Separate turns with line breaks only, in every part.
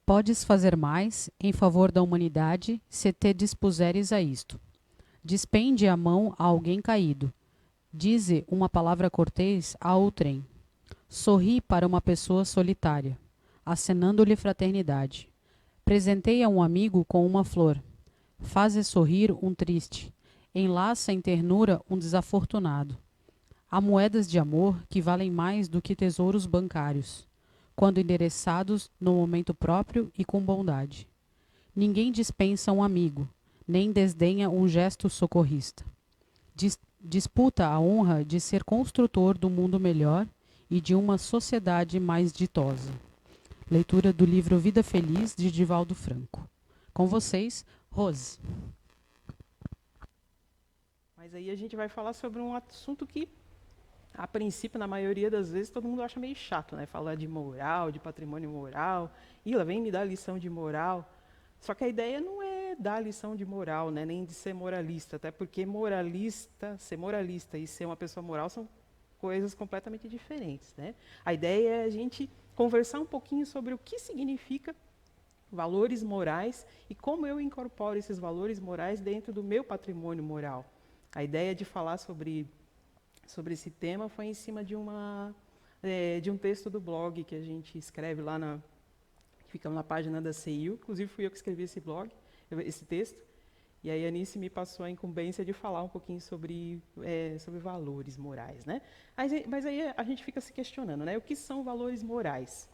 Podes fazer mais em favor da humanidade se te dispuseres a isto. Dispende a mão a alguém caído. Dize uma palavra cortês a outrem. Sorri para uma pessoa solitária, acenando-lhe fraternidade. Presenteia um amigo com uma flor. Faze sorrir um triste. Enlaça em ternura um desafortunado. Há moedas de amor que valem mais do que tesouros bancários, quando endereçados no momento próprio e com bondade. Ninguém dispensa um amigo, nem desdenha um gesto socorrista. Disputa a honra de ser construtor do mundo melhor e de uma sociedade mais ditosa. Leitura do livro Vida Feliz, de Divaldo Franco. Com vocês, Rose.
Mas aí a gente vai falar sobre um assunto que, a princípio, na maioria das vezes, todo mundo acha meio chato, né? Falar de moral, de patrimônio moral. Ih, lá vem me dar lição de moral. Só que a ideia não é dar lição de moral, né? Nem de ser moralista, até porque ser moralista e ser uma pessoa moral são coisas completamente diferentes, né? A ideia é a gente conversar um pouquinho sobre o que significa valores morais e como eu incorporo esses valores morais dentro do meu patrimônio moral. A ideia de falar sobre esse tema foi em cima de um texto do blog que a gente escreve lá que fica na página da CIU. Inclusive fui eu que escrevi esse texto. E aí a Anice me passou a incumbência de falar um pouquinho sobre valores morais, né? Mas aí a gente fica se questionando, né? O que são valores morais?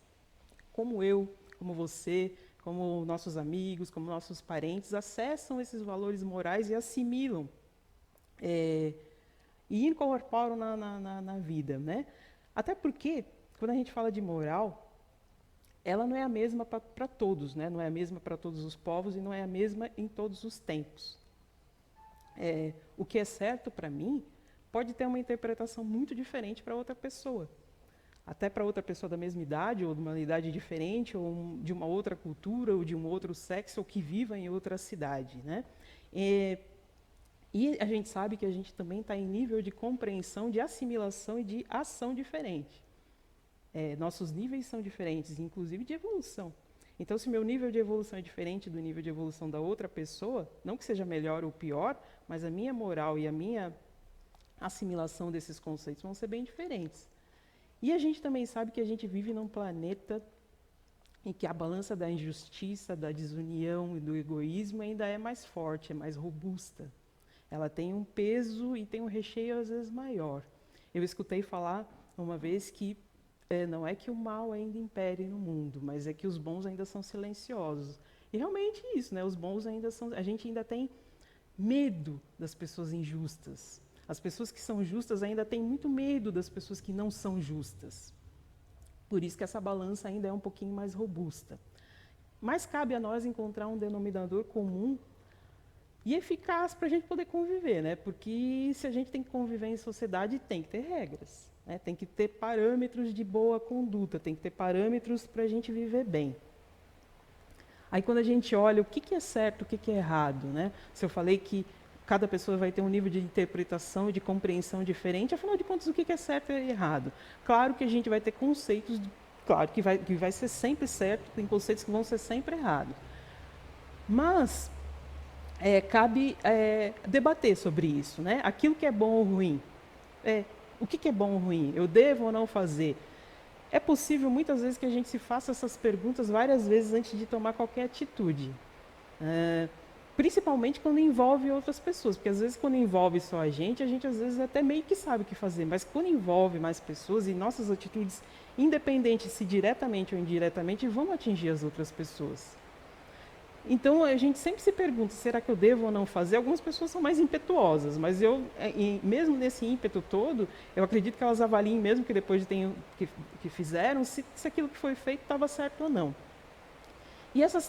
Como eu, como você, como nossos amigos, como nossos parentes acessam esses valores morais e assimilam e incorporam na vida, né? Até porque, quando a gente fala de moral, ela não é a mesma para todos, né? Não é a mesma para todos os povos e não é a mesma em todos os tempos. O que é certo para mim pode ter uma interpretação muito diferente para outra pessoa. Até para outra pessoa da mesma idade, ou de uma idade diferente, ou de uma outra cultura, ou de um outro sexo, ou que viva em outra cidade, né? E a gente sabe que a gente também está em nível de compreensão, de assimilação e de ação diferente. Nossos níveis são diferentes, inclusive de evolução. Então, se meu nível de evolução é diferente do nível de evolução da outra pessoa, não que seja melhor ou pior, mas a minha moral e a minha assimilação desses conceitos vão ser bem diferentes. E a gente também sabe que a gente vive num planeta em que a balança da injustiça, da desunião e do egoísmo ainda é mais forte, é mais robusta. Ela tem um peso e tem um recheio às vezes maior. Eu escutei falar uma vez que não é que o mal ainda impere no mundo, mas é que os bons ainda são silenciosos. E realmente isso, né? Os bons ainda são. A gente ainda tem medo das pessoas injustas. As pessoas que são justas ainda têm muito medo das pessoas que não são justas. Por isso que essa balança ainda é um pouquinho mais robusta. Mas cabe a nós encontrar um denominador comum e eficaz para a gente poder conviver, né? Porque se a gente tem que conviver em sociedade, tem que ter regras, né? Tem que ter parâmetros de boa conduta, tem que ter parâmetros para a gente viver bem. Aí quando a gente olha o que é certo, o que é errado, né? Se eu falei que cada pessoa vai ter um nível de interpretação e de compreensão diferente, afinal de contas, o que é certo e errado? Claro que a gente vai ter conceitos, claro que vai ser sempre certo, tem conceitos que vão ser sempre errados. Mas cabe debater sobre isso, né? Aquilo que é bom ou ruim. O que é bom ou ruim? Eu devo ou não fazer? É possível, muitas vezes, que a gente se faça essas perguntas várias vezes antes de tomar qualquer atitude. Principalmente quando envolve outras pessoas, porque às vezes quando envolve só a gente às vezes até meio que sabe o que fazer, mas quando envolve mais pessoas e nossas atitudes, independente se diretamente ou indiretamente, vão atingir as outras pessoas. Então a gente sempre se pergunta, será que eu devo ou não fazer? Algumas pessoas são mais impetuosas, mas mesmo nesse ímpeto todo, eu acredito que elas avaliem mesmo que depois que fizeram, se aquilo que foi feito estava certo ou não. E essas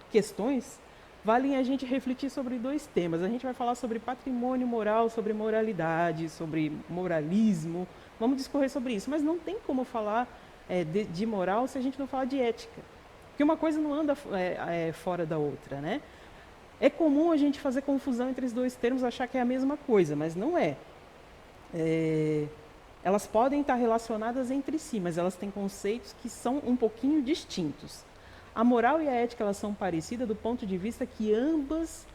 questões valem a gente refletir sobre dois temas. A gente vai falar sobre patrimônio moral, sobre moralidade, sobre moralismo. Vamos discorrer sobre isso, mas não tem como falar de moral se a gente não falar de ética. Porque uma coisa não anda fora da outra, né? É comum a gente fazer confusão entre os dois termos, achar que é a mesma coisa, mas não é. elas podem estar relacionadas entre si, mas elas têm conceitos que são um pouquinho distintos. A moral e a ética elas são parecidas do ponto de vista que ambas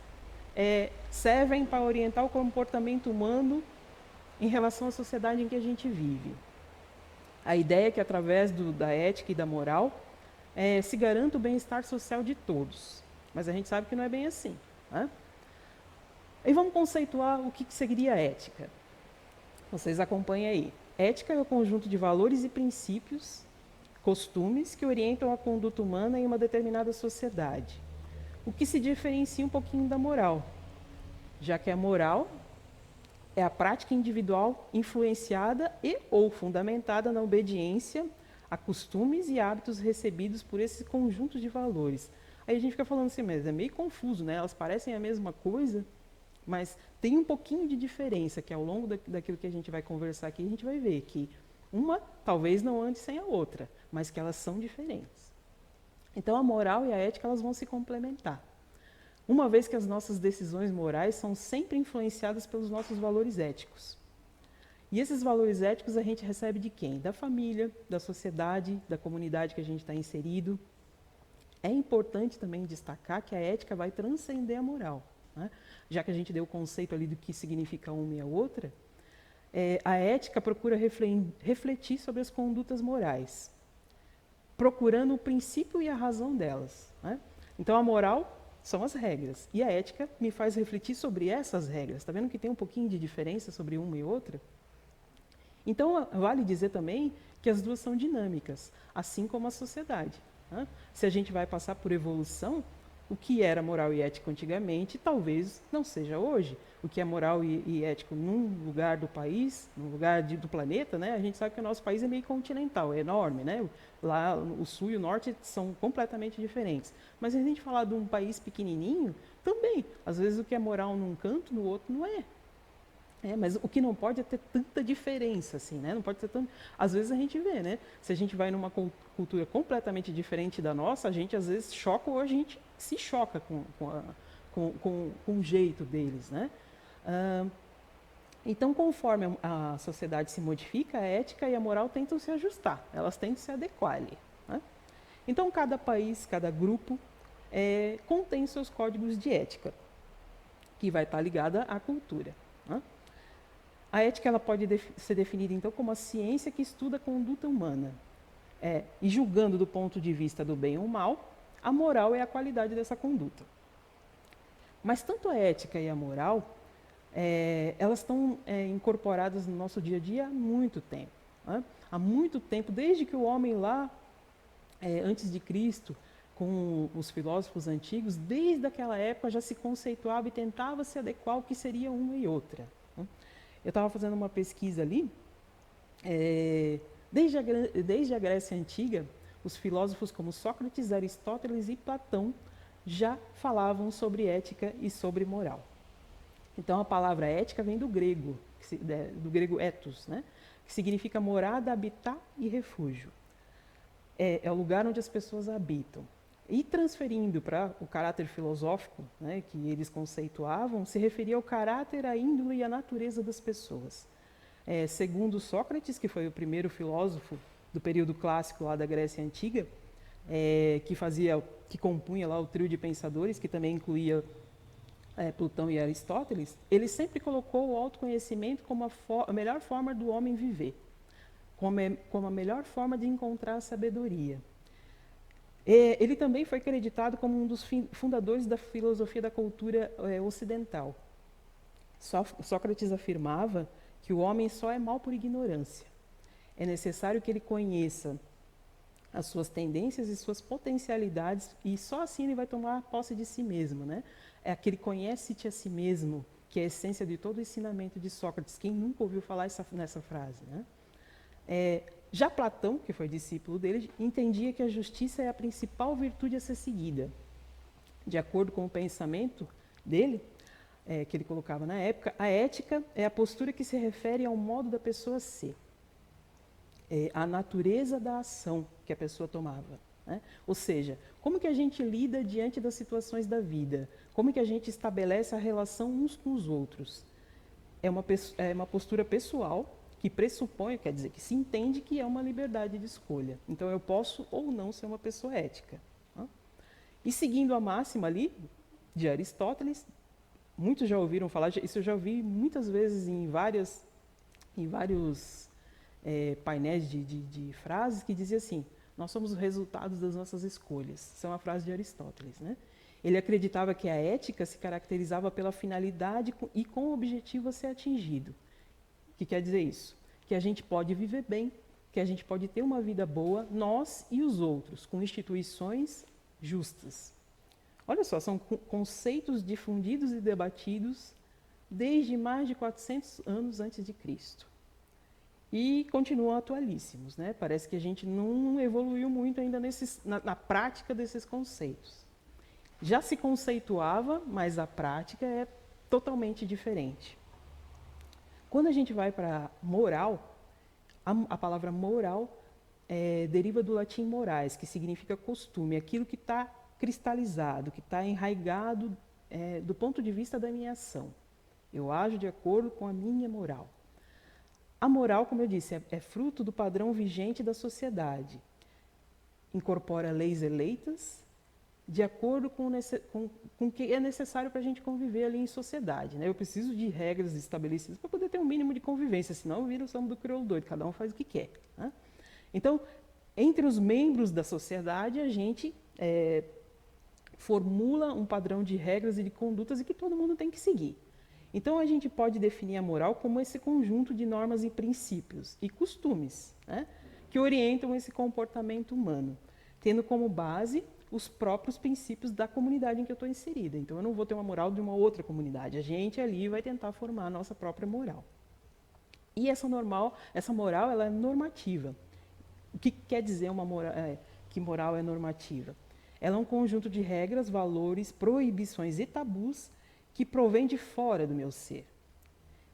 servem para orientar o comportamento humano em relação à sociedade em que a gente vive. A ideia é que através da ética e da moral se garanta o bem-estar social de todos. Mas a gente sabe que não é bem assim, né? E vamos conceituar o que seria ética. Vocês acompanhem aí. Ética é o conjunto de valores e princípios, costumes que orientam a conduta humana em uma determinada sociedade. O que se diferencia um pouquinho da moral, já que a moral é a prática individual influenciada e ou fundamentada na obediência a costumes e hábitos recebidos por esse conjunto de valores. Aí a gente fica falando assim, mas é meio confuso, né? Elas parecem a mesma coisa, mas tem um pouquinho de diferença, que ao longo daquilo que a gente vai conversar aqui, a gente vai ver que uma talvez não ande sem a outra, mas que elas são diferentes. Então a moral e a ética elas vão se complementar. Uma vez que as nossas decisões morais são sempre influenciadas pelos nossos valores éticos. E esses valores éticos a gente recebe de quem? Da família, da sociedade, da comunidade que a gente está inserido. É importante também destacar que a ética vai transcender a moral, né? Já que a gente deu o conceito ali do que significa uma e a outra, a ética procura refletir sobre as condutas morais, procurando o princípio e a razão delas, né? Então a moral são as regras, e a ética me faz refletir sobre essas regras. Está vendo que tem um pouquinho de diferença sobre uma e outra? Então, vale dizer também que as duas são dinâmicas, assim como a sociedade, né? Se a gente vai passar por evolução, o que era moral e ético antigamente, talvez não seja hoje. O que é moral e ético num lugar do país, num lugar do planeta, né? A gente sabe que o nosso país é meio continental, é enorme, né? Lá o sul e o norte são completamente diferentes. Mas se a gente falar de um país pequenininho, também, às vezes o que é moral num canto, no outro não é. Mas o que não pode é ter tanta diferença, assim, né? Não pode ter tanto. Às vezes a gente vê, né? Se a gente vai numa cultura completamente diferente da nossa, a gente às vezes choca ou a gente se choca com o jeito deles, né? Então, conforme a sociedade se modifica, a ética e a moral tentam se ajustar, elas tentam se adequar ali, né? Então, cada país, cada grupo contém seus códigos de ética, que vai estar ligada à cultura, né? A ética ela pode ser definida, então, como a ciência que estuda a conduta humana. E julgando do ponto de vista do bem ou mal, a moral é a qualidade dessa conduta. Mas tanto a ética e a moral, elas estão incorporadas no nosso dia a dia há muito tempo, né? Há muito tempo, desde que o homem lá, antes de Cristo, com os filósofos antigos, desde aquela época já se conceituava e tentava se adequar ao que seria uma e outra, né? Eu estava fazendo uma pesquisa ali, desde a Grécia Antiga, os filósofos como Sócrates, Aristóteles e Platão já falavam sobre ética e sobre moral. Então a palavra ética vem do grego ethos, né? Que significa morada, habitar e refúgio. É o lugar onde as pessoas habitam. E transferindo para o caráter filosófico, né, que eles conceituavam, se referia ao caráter, à índole e à natureza das pessoas. Segundo Sócrates, que foi o primeiro filósofo do período clássico lá da Grécia Antiga, que compunha lá o trio de pensadores, que também incluía Platão e Aristóteles, ele sempre colocou o autoconhecimento como a melhor forma do homem viver, como a melhor forma de encontrar a sabedoria. Ele também foi acreditado como um dos fundadores da filosofia da cultura ocidental. Sócrates afirmava que o homem só é mau por ignorância. É necessário que ele conheça as suas tendências e suas potencialidades, e só assim ele vai tomar posse de si mesmo, né? É aquele conhece-te a si mesmo, que é a essência de todo o ensinamento de Sócrates. Quem nunca ouviu falar nessa frase, né? Já Platão, que foi discípulo dele, entendia que a justiça é a principal virtude a ser seguida. De acordo com o pensamento dele, que ele colocava na época, a ética é a postura que se refere ao modo da pessoa ser, à natureza da ação que a pessoa tomava, né? Ou seja, como que a gente lida diante das situações da vida, como que a gente estabelece a relação uns com os outros. É uma postura pessoal que pressupõe, quer dizer, que se entende que é uma liberdade de escolha. Então, eu posso ou não ser uma pessoa ética. Tá? E seguindo a máxima ali, de Aristóteles, muitos já ouviram falar, isso eu já ouvi muitas vezes em vários painéis de frases que dizia assim: nós somos o resultado das nossas escolhas. Isso é uma frase de Aristóteles, né? Ele acreditava que a ética se caracterizava pela finalidade e com o objetivo a ser atingido. O que quer dizer isso? Que a gente pode viver bem, que a gente pode ter uma vida boa, nós e os outros, com instituições justas. Olha só, são conceitos difundidos e debatidos desde mais de 400 anos antes de Cristo. E continuam atualíssimos, né? Parece que a gente não evoluiu muito ainda na prática desses conceitos. Já se conceituava, mas a prática é totalmente diferente. Quando a gente vai para moral, a palavra moral deriva do latim morais, que significa costume, aquilo que está cristalizado, que está enraigado do ponto de vista da minha ação. Eu ajo de acordo com a minha moral. A moral, como eu disse, é fruto do padrão vigente da sociedade. Incorpora leis eleitas de acordo com o que é necessário para a gente conviver ali em sociedade. Né? Eu preciso de regras estabelecidas para poder ter um mínimo de convivência, senão vira o samba do crioulo doido, cada um faz o que quer. Né? Então, entre os membros da sociedade, a gente formula um padrão de regras e de condutas e que todo mundo tem que seguir. Então, a gente pode definir a moral como esse conjunto de normas e princípios e costumes, né, que orientam esse comportamento humano, tendo como base os próprios princípios da comunidade em que eu estou inserida. Então, eu não vou ter uma moral de uma outra comunidade. A gente ali vai tentar formar a nossa própria moral. E essa moral ela é normativa. O que quer dizer que moral é normativa? Ela é um conjunto de regras, valores, proibições e tabus que provém de fora do meu ser.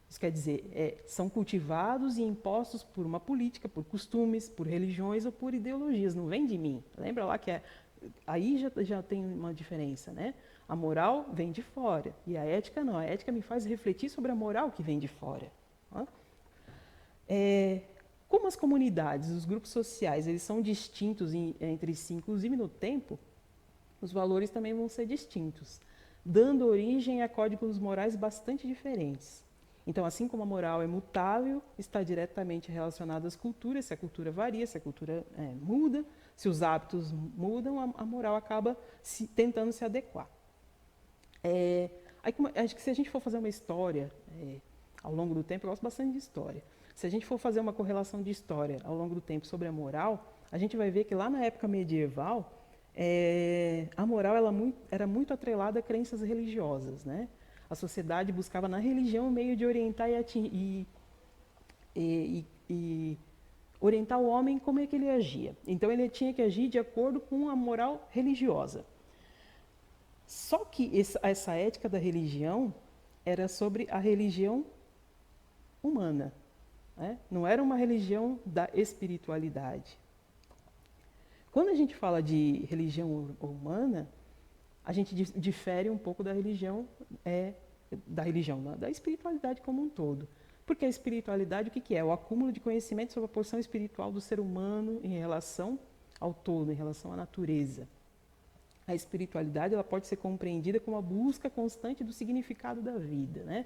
Isso quer dizer, são cultivados e impostos por uma política, por costumes, por religiões ou por ideologias, não vem de mim. Lembra lá que aí já tem uma diferença, né? A moral vem de fora e a ética não. A ética me faz refletir sobre a moral que vem de fora. Como as comunidades, os grupos sociais, eles são distintos entre si, inclusive no tempo, os valores também vão ser distintos, dando origem a códigos morais bastante diferentes. Então, assim como a moral é mutável, está diretamente relacionada às culturas. Se a cultura varia, se a cultura muda, se os hábitos mudam, a moral acaba tentando se adequar. Acho que se a gente for fazer uma história ao longo do tempo, eu gosto bastante de história. Se a gente for fazer uma correlação de história ao longo do tempo sobre a moral, a gente vai ver que lá na época medieval, a moral era muito atrelada a crenças religiosas, né? A sociedade buscava na religião um meio de orientar e orientar o homem como é que ele agia. Então ele tinha que agir de acordo com a moral religiosa. Só que essa ética da religião era sobre a religião humana, né? Não era uma religião da espiritualidade. Quando a gente fala de religião humana, a gente difere um pouco da da espiritualidade como um todo. Porque a espiritualidade, o que é? O acúmulo de conhecimento sobre a porção espiritual do ser humano em relação ao todo, em relação à natureza. A espiritualidade ela pode ser compreendida como a busca constante do significado da vida, né?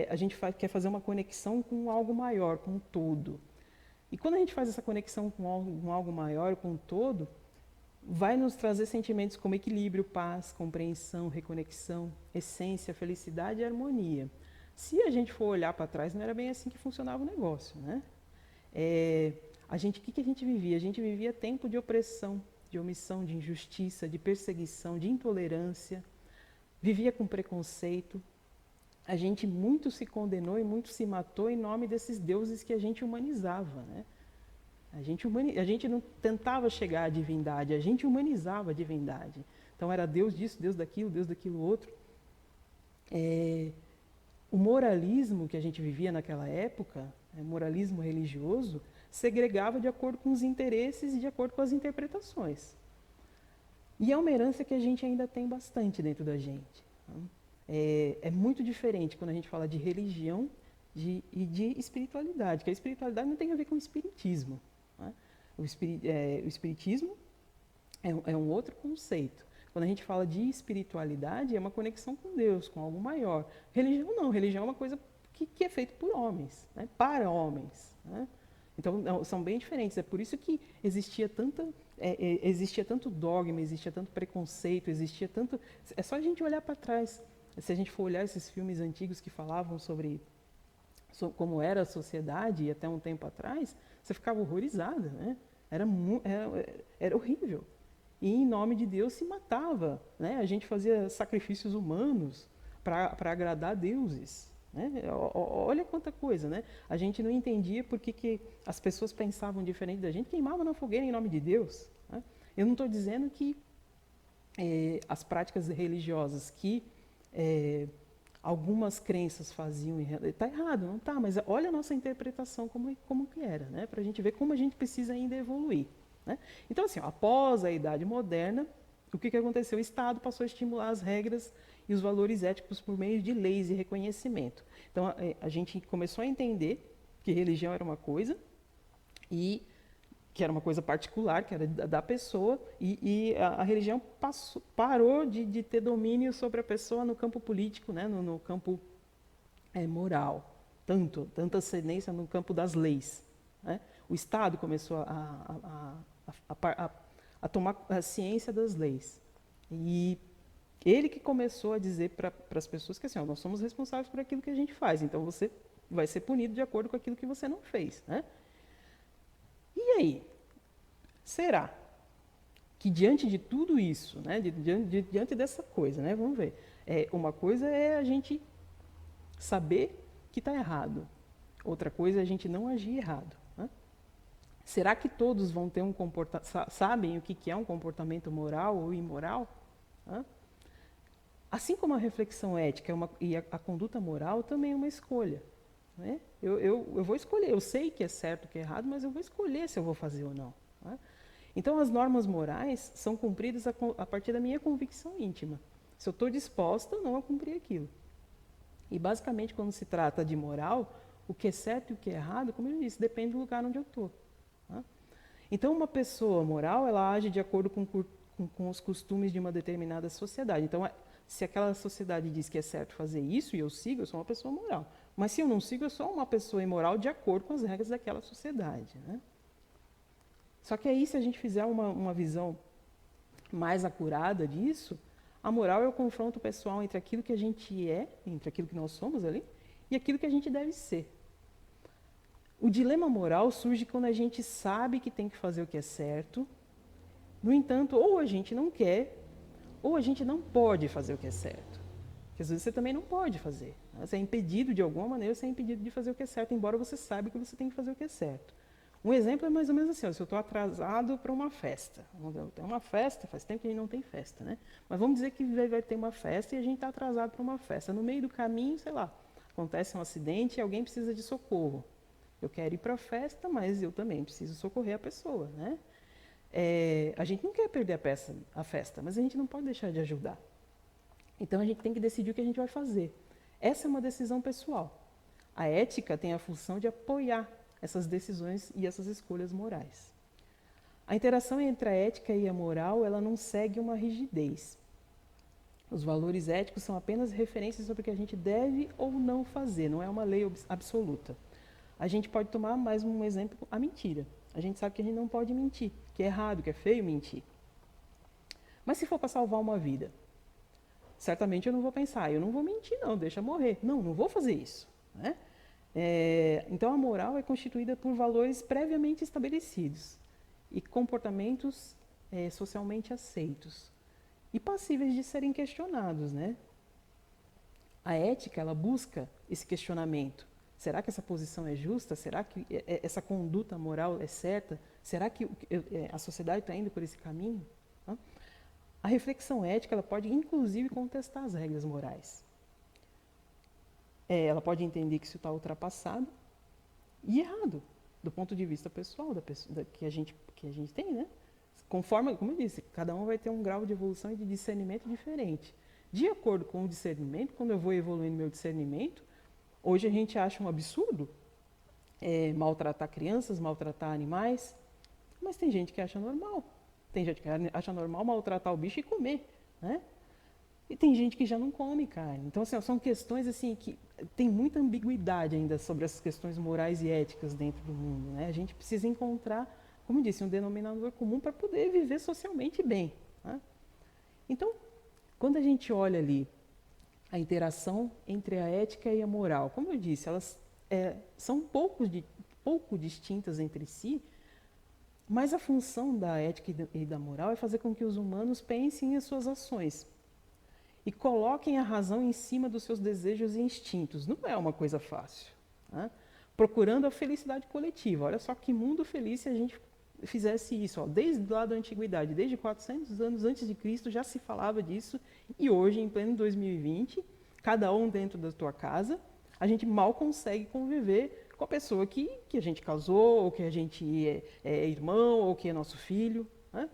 A gente quer fazer uma conexão com algo maior, com o todo. E quando a gente faz essa conexão com algo maior, com o todo, vai nos trazer sentimentos como equilíbrio, paz, compreensão, reconexão, essência, felicidade e harmonia. Se a gente for olhar para trás, não era bem assim que funcionava o negócio, né? O que a gente vivia? A gente vivia tempo de opressão, de omissão, de injustiça, de perseguição, de intolerância, vivia com preconceito. A gente muito se condenou e muito se matou em nome desses deuses que a gente humanizava, né? A gente não tentava chegar à divindade, a gente humanizava a divindade. Então era Deus disso, Deus daquilo outro. O moralismo que a gente vivia naquela época, moralismo religioso, segregava de acordo com os interesses e de acordo com as interpretações. E é uma herança que a gente ainda tem bastante dentro da gente. É muito diferente quando a gente fala de religião e de espiritualidade, que a espiritualidade não tem a ver com o espiritismo. Né? O espiritismo é um outro conceito. Quando a gente fala de espiritualidade, é uma conexão com Deus, com algo maior. Religião não, religião é uma coisa que é feita por homens, né? Para homens. Né? Então, são bem diferentes. É por isso que existia tanto dogma, existia tanto preconceito, existia tanto... É só a gente olhar para trás. Se a gente for olhar esses filmes antigos que falavam sobre como era a sociedade até um tempo atrás, você ficava horrorizada, né? Era horrível. E em nome de Deus se matava, né? A gente fazia sacrifícios humanos para agradar deuses. Né? Olha quanta coisa, né? A gente não entendia por que as pessoas pensavam diferente da gente, queimavam na fogueira em nome de Deus. Né? Eu não estou dizendo que as práticas religiosas que algumas crenças faziam, está errado, não está, mas olha a nossa interpretação como que era, né? Para a gente ver como a gente precisa ainda evoluir. Né? Então, assim, após a Idade Moderna, o que aconteceu? O Estado passou a estimular as regras e os valores éticos por meio de leis e reconhecimento. Então, a gente começou a entender que religião era uma coisa, e que era uma coisa particular, que era da pessoa, e a religião parou de ter domínio sobre a pessoa no campo político, né, no campo moral, tanta ascendência no campo das leis. Né? O Estado começou a tomar a ciência das leis. E ele que começou a dizer para as pessoas que assim, nós somos responsáveis por aquilo que a gente faz, então você vai ser punido de acordo com aquilo que você não fez. Né? E aí? Será que diante de tudo isso, né, diante dessa coisa, né, vamos ver, uma coisa é a gente saber que está errado, outra coisa é a gente não agir errado. Né? Será que todos vão ter sabem o que é um comportamento moral ou imoral? Né? Assim como a reflexão ética e a conduta moral também é uma escolha. Né? Eu vou escolher, eu sei que é certo, que é errado, mas eu vou escolher se eu vou fazer ou não. Né? Então, as normas morais são cumpridas a partir da minha convicção íntima. Se eu estou disposta ou não a cumprir aquilo. E, basicamente, quando se trata de moral, o que é certo e o que é errado, como eu disse, depende do lugar onde eu estou. Tá? Então, uma pessoa moral, ela age de acordo com os costumes de uma determinada sociedade. Então, se aquela sociedade diz que é certo fazer isso e eu sigo, eu sou uma pessoa moral. Mas se eu não sigo, eu sou uma pessoa imoral de acordo com as regras daquela sociedade. Né? Só que aí, se a gente fizer uma visão mais acurada disso, a moral é o confronto pessoal entre aquilo que a gente é, entre aquilo que nós somos ali, e aquilo que a gente deve ser. O dilema moral surge quando a gente sabe que tem que fazer o que é certo, no entanto, ou a gente não quer, ou a gente não pode fazer o que é certo. Porque às vezes você também não pode fazer. Você é impedido, de alguma maneira, você é impedido de fazer o que é certo, embora você saiba que você tem que fazer o que é certo. Um exemplo é mais ou menos assim, se eu estou atrasado para uma festa. Tem uma festa, faz tempo que a gente não tem festa, né? Mas vamos dizer que vai ter uma festa e a gente está atrasado para uma festa. No meio do caminho, sei lá, acontece um acidente e alguém precisa de socorro. Eu quero ir para a festa, mas eu também preciso socorrer a pessoa, né? A gente não quer perder a festa, mas a gente não pode deixar de ajudar. Então a gente tem que decidir o que a gente vai fazer. Essa é uma decisão pessoal. A ética tem a função de apoiar essas decisões e essas escolhas morais. A interação entre a ética e a moral, ela não segue uma rigidez. Os valores éticos são apenas referências sobre o que a gente deve ou não fazer, não é uma lei absoluta. A gente pode tomar mais um exemplo, a mentira. A gente sabe que a gente não pode mentir, que é errado, que é feio mentir. Mas se for para salvar uma vida, certamente eu não vou pensar, eu não vou mentir não, deixa morrer. Não vou fazer isso. Né? Então a moral é constituída por valores previamente estabelecidos e comportamentos socialmente aceitos e passíveis de serem questionados. Né? A ética, ela busca esse questionamento. Será que essa posição é justa? Será que essa conduta moral é certa? Será que a sociedade está indo por esse caminho? A reflexão ética, ela pode inclusive contestar as regras morais. Ela pode entender que isso está ultrapassado e errado, do ponto de vista pessoal que a gente tem, né? Conforme, como eu disse, cada um vai ter um grau de evolução e de discernimento diferente. De acordo com o discernimento, quando eu vou evoluindo meu discernimento, Hoje a gente acha um absurdo maltratar crianças, maltratar animais, mas tem gente que acha normal. Tem gente que acha normal maltratar o bicho e comer, né? E tem gente que já não come carne. Então, assim, são questões assim que tem muita ambiguidade ainda sobre essas questões morais e éticas dentro do mundo, né? A gente precisa encontrar, como eu disse, um denominador comum para poder viver socialmente bem, né? Então, quando a gente olha ali a interação entre a ética e a moral, como eu disse, elas são pouco distintas entre si, mas a função da ética e da moral é fazer com que os humanos pensem em suas ações e coloquem a razão em cima dos seus desejos e instintos. Não é uma coisa fácil, né? Procurando a felicidade coletiva. Olha só que mundo feliz se a gente fizesse isso. Ó. Desde lá da antiguidade, desde 400 anos antes de Cristo, já se falava disso. E hoje, em pleno 2020, cada um dentro da tua casa, a gente mal consegue conviver com a pessoa que a gente casou, ou que a gente é irmão, ou que é nosso filho, né?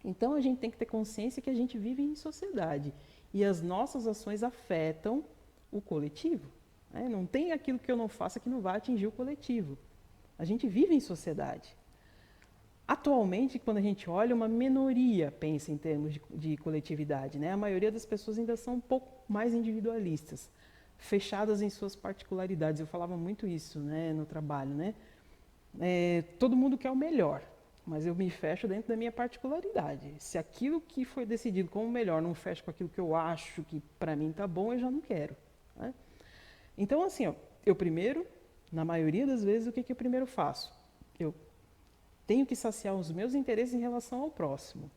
Então a gente tem que ter consciência que a gente vive em sociedade e as nossas ações afetam o coletivo, né? Não tem aquilo que eu não faça que não vai atingir o coletivo. A gente vive em sociedade. Atualmente, quando a gente olha, uma minoria pensa em termos de coletividade, né? A maioria das pessoas ainda são um pouco mais individualistas, fechadas em suas particularidades. Eu falava muito isso, né, no trabalho, né? Todo mundo quer o melhor, mas eu me fecho dentro da minha particularidade. Se aquilo que foi decidido como melhor não fecha com aquilo que eu acho que para mim tá bom, eu já não quero, né? Então, assim, ó, eu primeiro, na maioria das vezes, o que eu primeiro faço? Eu tenho que saciar os meus interesses em relação ao próximo,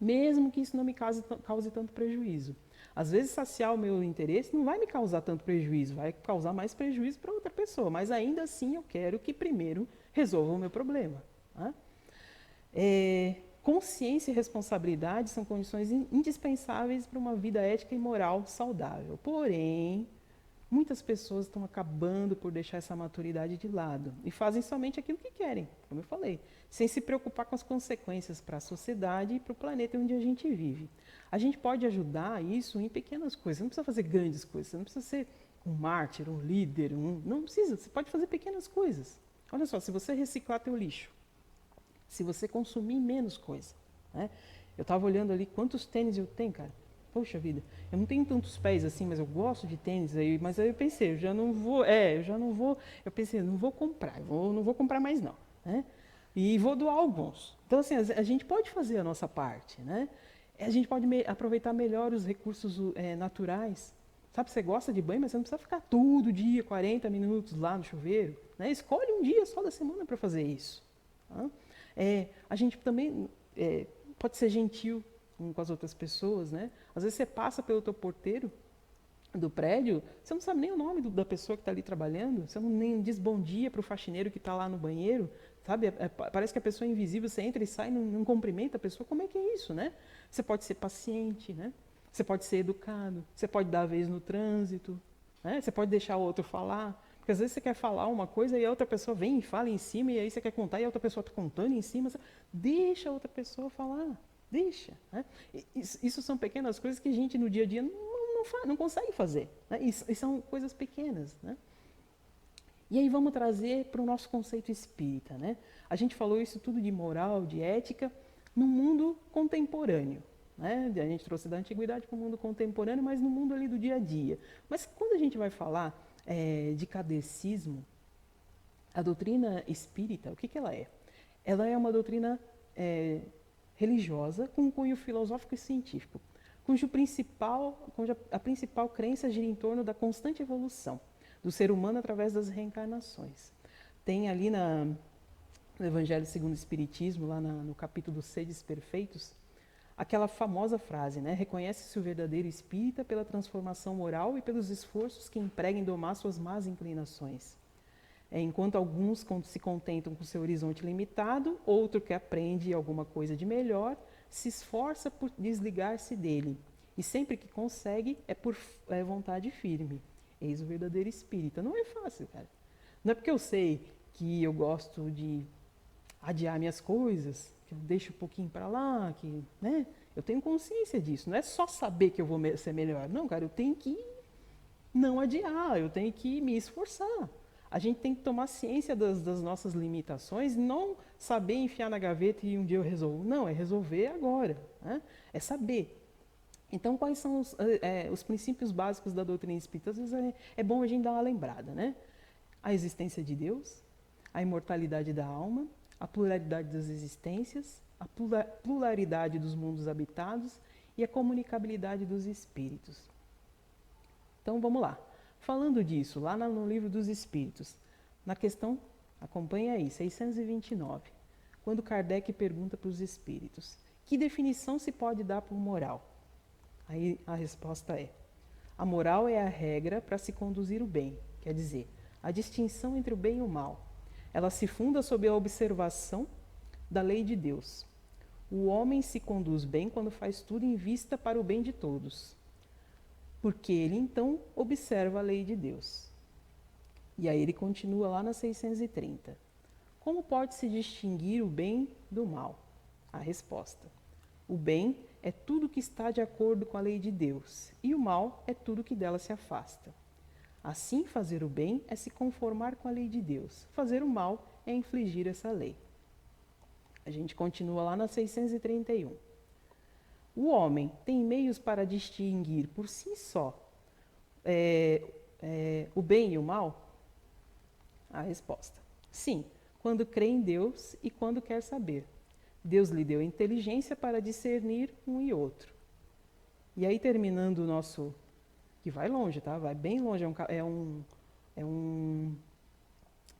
mesmo que isso não me cause tanto prejuízo. Às vezes, saciar o meu interesse não vai me causar tanto prejuízo, vai causar mais prejuízo para outra pessoa, mas ainda assim eu quero que primeiro resolva o meu problema, né? Consciência e responsabilidade são condições indispensáveis para uma vida ética e moral saudável. Porém, muitas pessoas estão acabando por deixar essa maturidade de lado e fazem somente aquilo que querem, como eu falei, sem se preocupar com as consequências para a sociedade e para o planeta onde a gente vive. A gente pode ajudar isso em pequenas coisas, não precisa fazer grandes coisas, você não precisa ser um mártir, um líder, não precisa, você pode fazer pequenas coisas. Olha só, se você reciclar teu lixo, se você consumir menos coisa, né? Eu estava olhando ali quantos tênis eu tenho, cara. Poxa vida, eu não tenho tantos pés assim, mas eu gosto de tênis aí. Mas aí eu pensei, eu pensei, não vou comprar, não vou comprar mais não, né? E vou doar alguns. Então assim, a gente pode fazer a nossa parte, né? A gente pode aproveitar melhor os recursos naturais. Sabe, você gosta de banho, mas você não precisa ficar todo dia, 40 minutos lá no chuveiro, né? Escolhe um dia só da semana para fazer isso, tá? A gente também pode ser gentil com as outras pessoas, né? Às vezes você passa pelo teu porteiro do prédio, você não sabe nem o nome da pessoa que está ali trabalhando, você não nem diz bom dia para o faxineiro que está lá no banheiro, sabe? Parece que a pessoa é invisível, você entra e sai, não cumprimenta a pessoa. Como é que é isso, né? Você pode ser paciente, né? Você pode ser educado, você pode dar a vez no trânsito, né? Você pode deixar o outro falar. Porque às vezes você quer falar uma coisa e a outra pessoa vem e fala em cima, e aí você quer contar e a outra pessoa está contando em cima. Deixa a outra pessoa falar, deixa, né? Isso são pequenas coisas que a gente no dia a dia não consegue fazer, né? E são coisas pequenas, né? E aí vamos trazer para o nosso conceito espírita, né? A gente falou isso tudo de moral, de ética, no mundo contemporâneo, né? A gente trouxe da antiguidade para o mundo contemporâneo, mas no mundo ali do dia a dia. Mas quando a gente vai falar de catecismo, a doutrina espírita, o que ela é? Ela é uma doutrina religiosa com um cunho filosófico e científico, cuja a principal crença gira em torno da constante evolução do ser humano através das reencarnações. Tem ali no Evangelho segundo o Espiritismo, lá no capítulo Sedes Perfeitos, aquela famosa frase, né? Reconhece-se o verdadeiro espírita pela transformação moral e pelos esforços que emprega em domar suas más inclinações. Enquanto alguns se contentam com seu horizonte limitado, outro que aprende alguma coisa de melhor, se esforça por desligar-se dele. E sempre que consegue, é por vontade firme. Eis o verdadeiro espírita. Não é fácil, cara. Não é porque eu sei que eu gosto de adiar minhas coisas, que eu deixo um pouquinho para lá, que, né? Eu tenho consciência disso. Não é só saber que eu vou ser melhor. Não, cara, eu tenho que não adiar, eu tenho que me esforçar. A gente tem que tomar ciência das nossas limitações, não saber enfiar na gaveta e um dia eu resolvo. Não, é resolver agora, né? É saber. Então, quais são os princípios básicos da doutrina espírita? Às vezes é bom a gente dar uma lembrada, né? A existência de Deus, a imortalidade da alma, a pluralidade das existências, a pluralidade dos mundos habitados e a comunicabilidade dos espíritos. Então, vamos lá. Falando disso, lá no Livro dos Espíritos, na questão, acompanha aí, 629, quando Kardec pergunta para os espíritos, que definição se pode dar por moral? Aí a resposta é: a moral é a regra para se conduzir o bem, quer dizer, a distinção entre o bem e o mal. Ela se funda sob a observação da lei de Deus. O homem se conduz bem quando faz tudo em vista para o bem de todos, porque ele então observa a lei de Deus. E aí ele continua lá na 630. Como pode-se distinguir o bem do mal? A resposta: o bem é tudo que está de acordo com a lei de Deus, e o mal é tudo que dela se afasta. Assim, fazer o bem é se conformar com a lei de Deus. Fazer o mal é infligir essa lei. A gente continua lá na 631. O homem tem meios para distinguir por si só o bem e o mal? A resposta: sim, quando crê em Deus e quando quer saber. Deus lhe deu inteligência para discernir um e outro. E aí, terminando o nosso... que vai longe, tá? Vai bem longe.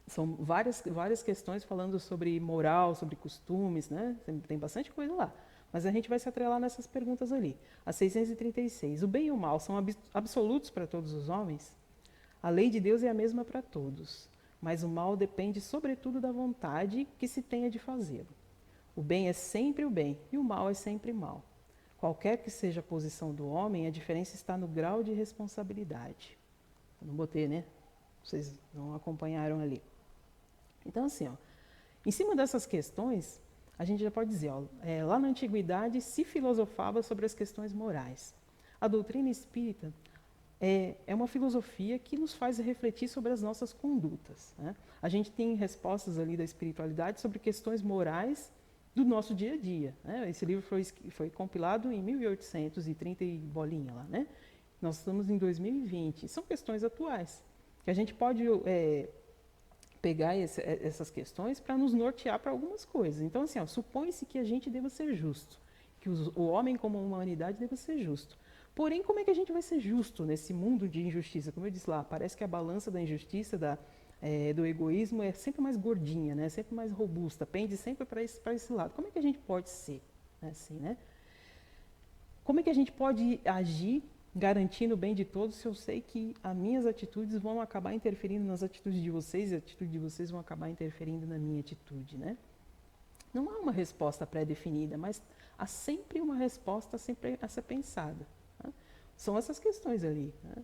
São várias questões falando sobre moral, sobre costumes, né? Tem bastante coisa lá. Mas a gente vai se atrelar nessas perguntas ali. A 636. O bem e o mal são absolutos para todos os homens? A lei de Deus é a mesma para todos, mas o mal depende sobretudo da vontade que se tenha de fazê-lo. O bem é sempre o bem e o mal é sempre mal. Qualquer que seja a posição do homem, a diferença está no grau de responsabilidade. Eu não botei, né? Vocês não acompanharam ali. Então, assim, ó, em cima dessas questões, a gente já pode dizer, ó, lá na antiguidade se filosofava sobre as questões morais. A doutrina espírita é uma filosofia que nos faz refletir sobre as nossas condutas, né? A gente tem respostas ali da espiritualidade sobre questões morais do nosso dia a dia, né? Esse livro foi compilado em 1830 e bolinha lá, né? Nós estamos em 2020. São questões atuais que a gente pode pegar essas questões para nos nortear para algumas coisas. Então, assim, supõe-se que a gente deva ser justo, que o homem como humanidade deva ser justo. Porém, como é que a gente vai ser justo nesse mundo de injustiça? Como eu disse lá, parece que a balança da injustiça, do egoísmo é sempre mais gordinha, né? Sempre mais robusta, pende sempre para esse lado. Como é que a gente pode ser assim, né? Como é que a gente pode agir garantindo o bem de todos se eu sei que as minhas atitudes vão acabar interferindo nas atitudes de vocês e a atitude de vocês vão acabar interferindo na minha atitude, né? Não há uma resposta pré-definida, mas há sempre uma resposta sempre a ser pensada. Né? São essas questões ali, né?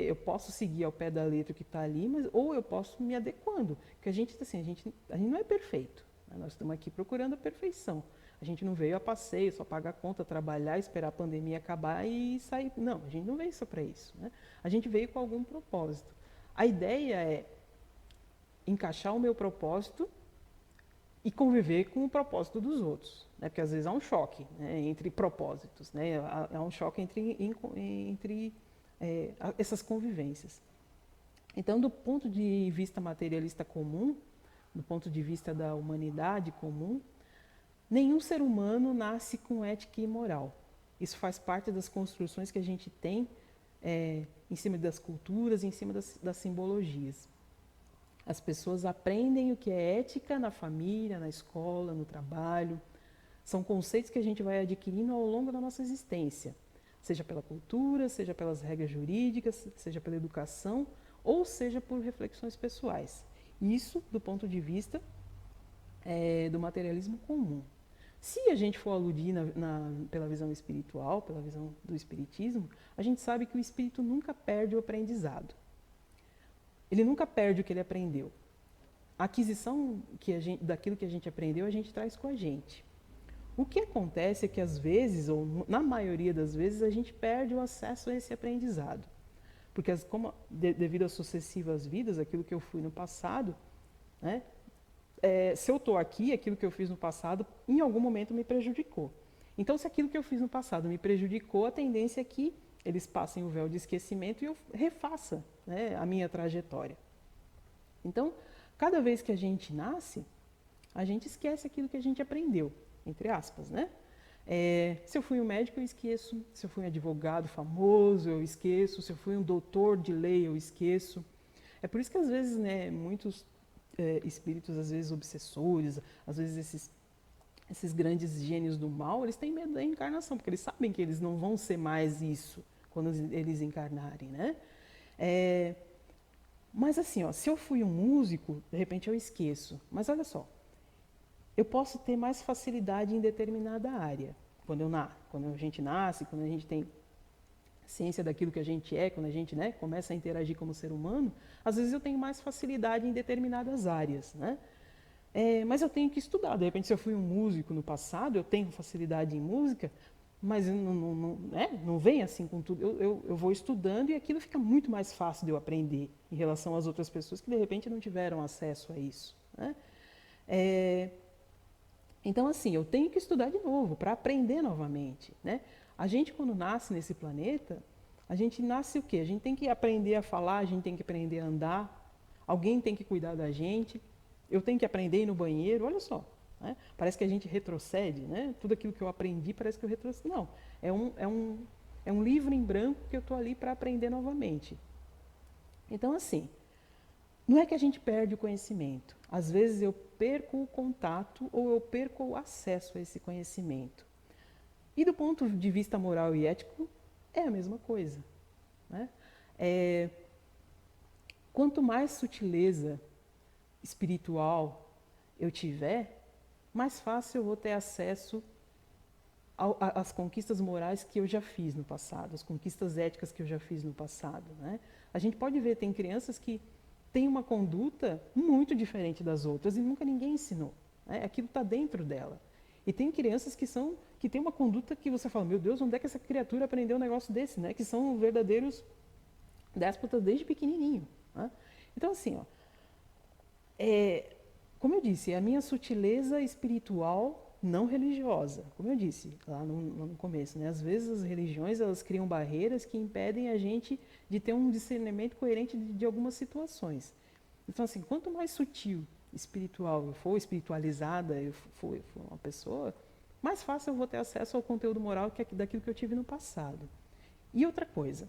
Eu posso seguir ao pé da letra que está ali, ou eu posso me adequando. Porque a gente não é perfeito. Né? Nós estamos aqui procurando a perfeição. A gente não veio a passeio, só pagar a conta, trabalhar, esperar a pandemia acabar e sair. Não, a gente não veio só para isso. Né? A gente veio com algum propósito. A ideia é encaixar o meu propósito e conviver com o propósito dos outros. Né? Porque às vezes há um choque, né, entre propósitos. Né? Há um choque entre essas convivências. Então, do ponto de vista materialista comum, do ponto de vista da humanidade comum, nenhum ser humano nasce com ética e moral. Isso faz parte das construções que a gente tem em cima das culturas, em cima das simbologias. As pessoas aprendem o que é ética na família, na escola, no trabalho. São conceitos que a gente vai adquirindo ao longo da nossa existência. Seja pela cultura, seja pelas regras jurídicas, seja pela educação, ou seja por reflexões pessoais. Isso do ponto de vista do materialismo comum. Se a gente for aludir pela visão espiritual, pela visão do espiritismo, a gente sabe que o espírito nunca perde o aprendizado. Ele nunca perde o que ele aprendeu. A aquisição daquilo que a gente aprendeu, a gente traz com a gente. O que acontece é que às vezes, ou na maioria das vezes, a gente perde o acesso a esse aprendizado. Porque devido às sucessivas vidas, aquilo que eu fui no passado, né, se eu estou aqui, aquilo que eu fiz no passado, em algum momento me prejudicou. Então, se aquilo que eu fiz no passado me prejudicou, a tendência é que eles passem o véu de esquecimento e eu refaça, né, a minha trajetória. Então, cada vez que a gente nasce, a gente esquece aquilo que a gente aprendeu, entre aspas, né? Se eu fui um médico, eu esqueço. Se eu fui um advogado famoso, eu esqueço. Se eu fui um doutor de lei, eu esqueço. É por isso que, às vezes, né, muitos espíritos, às vezes obsessores, às vezes esses grandes gênios do mal, eles têm medo da reencarnação, porque eles sabem que eles não vão ser mais isso quando eles encarnarem, né? Mas assim, ó, se eu fui um músico, de repente eu esqueço. Mas olha só, eu posso ter mais facilidade em determinada área. Quando a gente nasce, quando a gente tem ciência daquilo que a gente é, quando a gente, né, começa a interagir como ser humano, às vezes eu tenho mais facilidade em determinadas áreas, né? Mas eu tenho que estudar. De repente, se eu fui um músico no passado, eu tenho facilidade em música, mas não vem assim com tudo. Eu vou estudando e aquilo fica muito mais fácil de eu aprender em relação às outras pessoas que, de repente, não tiveram acesso a isso, né? Então, assim, eu tenho que estudar de novo para aprender novamente, né? A gente, quando nasce nesse planeta, a gente nasce o quê? A gente tem que aprender a falar, a gente tem que aprender a andar, alguém tem que cuidar da gente, eu tenho que aprender a ir no banheiro, olha só. Né? Parece que a gente retrocede, né? Tudo aquilo que eu aprendi parece que eu retrocedo. Não, é um livro em branco que eu estou ali para aprender novamente. Então, assim, não é que a gente perde o conhecimento. Às vezes eu perco o contato ou eu perco o acesso a esse conhecimento. E do ponto de vista moral e ético, é a mesma coisa. Né? Quanto mais sutileza espiritual eu tiver, mais fácil eu vou ter acesso às conquistas morais que eu já fiz no passado, às conquistas éticas que eu já fiz no passado. Né? A gente pode ver, tem crianças que têm uma conduta muito diferente das outras e nunca ninguém ensinou. Né? Aquilo está dentro dela. E tem crianças que têm uma conduta que você fala, meu Deus, onde é que essa criatura aprendeu um negócio desse? Né? Que são verdadeiros déspotas desde pequenininho. Né? Então, assim, ó, como eu disse, a minha sutileza espiritual não religiosa, como eu disse lá no começo, né? Às vezes as religiões elas criam barreiras que impedem a gente de ter um discernimento coerente de algumas situações. Então, assim, quanto mais sutil, espiritual eu for, espiritualizada eu for uma pessoa, mais fácil eu vou ter acesso ao conteúdo moral daquilo que eu tive no passado. E outra coisa,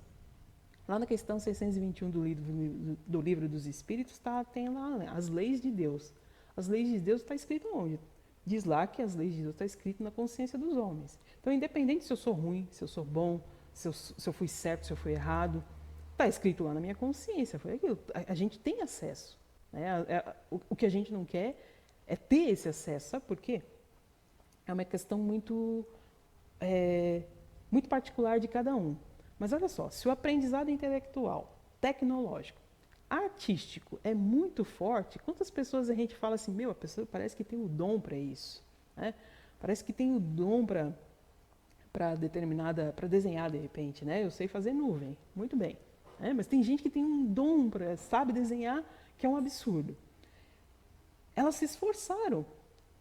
lá na questão 621 do livro dos Espíritos, tem lá, né, as leis de Deus. As leis de Deus está escrito onde? Diz lá que as leis de Deus está escrito na consciência dos homens. Então, independente se eu sou ruim, se eu sou bom, se eu fui certo, se eu fui errado, está escrito lá na minha consciência. Foi aquilo. A gente tem acesso. Né? O que a gente não quer é ter esse acesso. Sabe por quê? É uma questão muito particular de cada um. Mas olha só, se o aprendizado intelectual, tecnológico, artístico é muito forte, quantas pessoas a gente fala assim, meu, a pessoa parece que tem o dom para isso, né? Parece que tem o dom para desenhar de repente, né? Eu sei fazer nuvem, muito bem, né? Mas tem gente que tem um dom sabe desenhar, que é um absurdo. Elas se esforçaram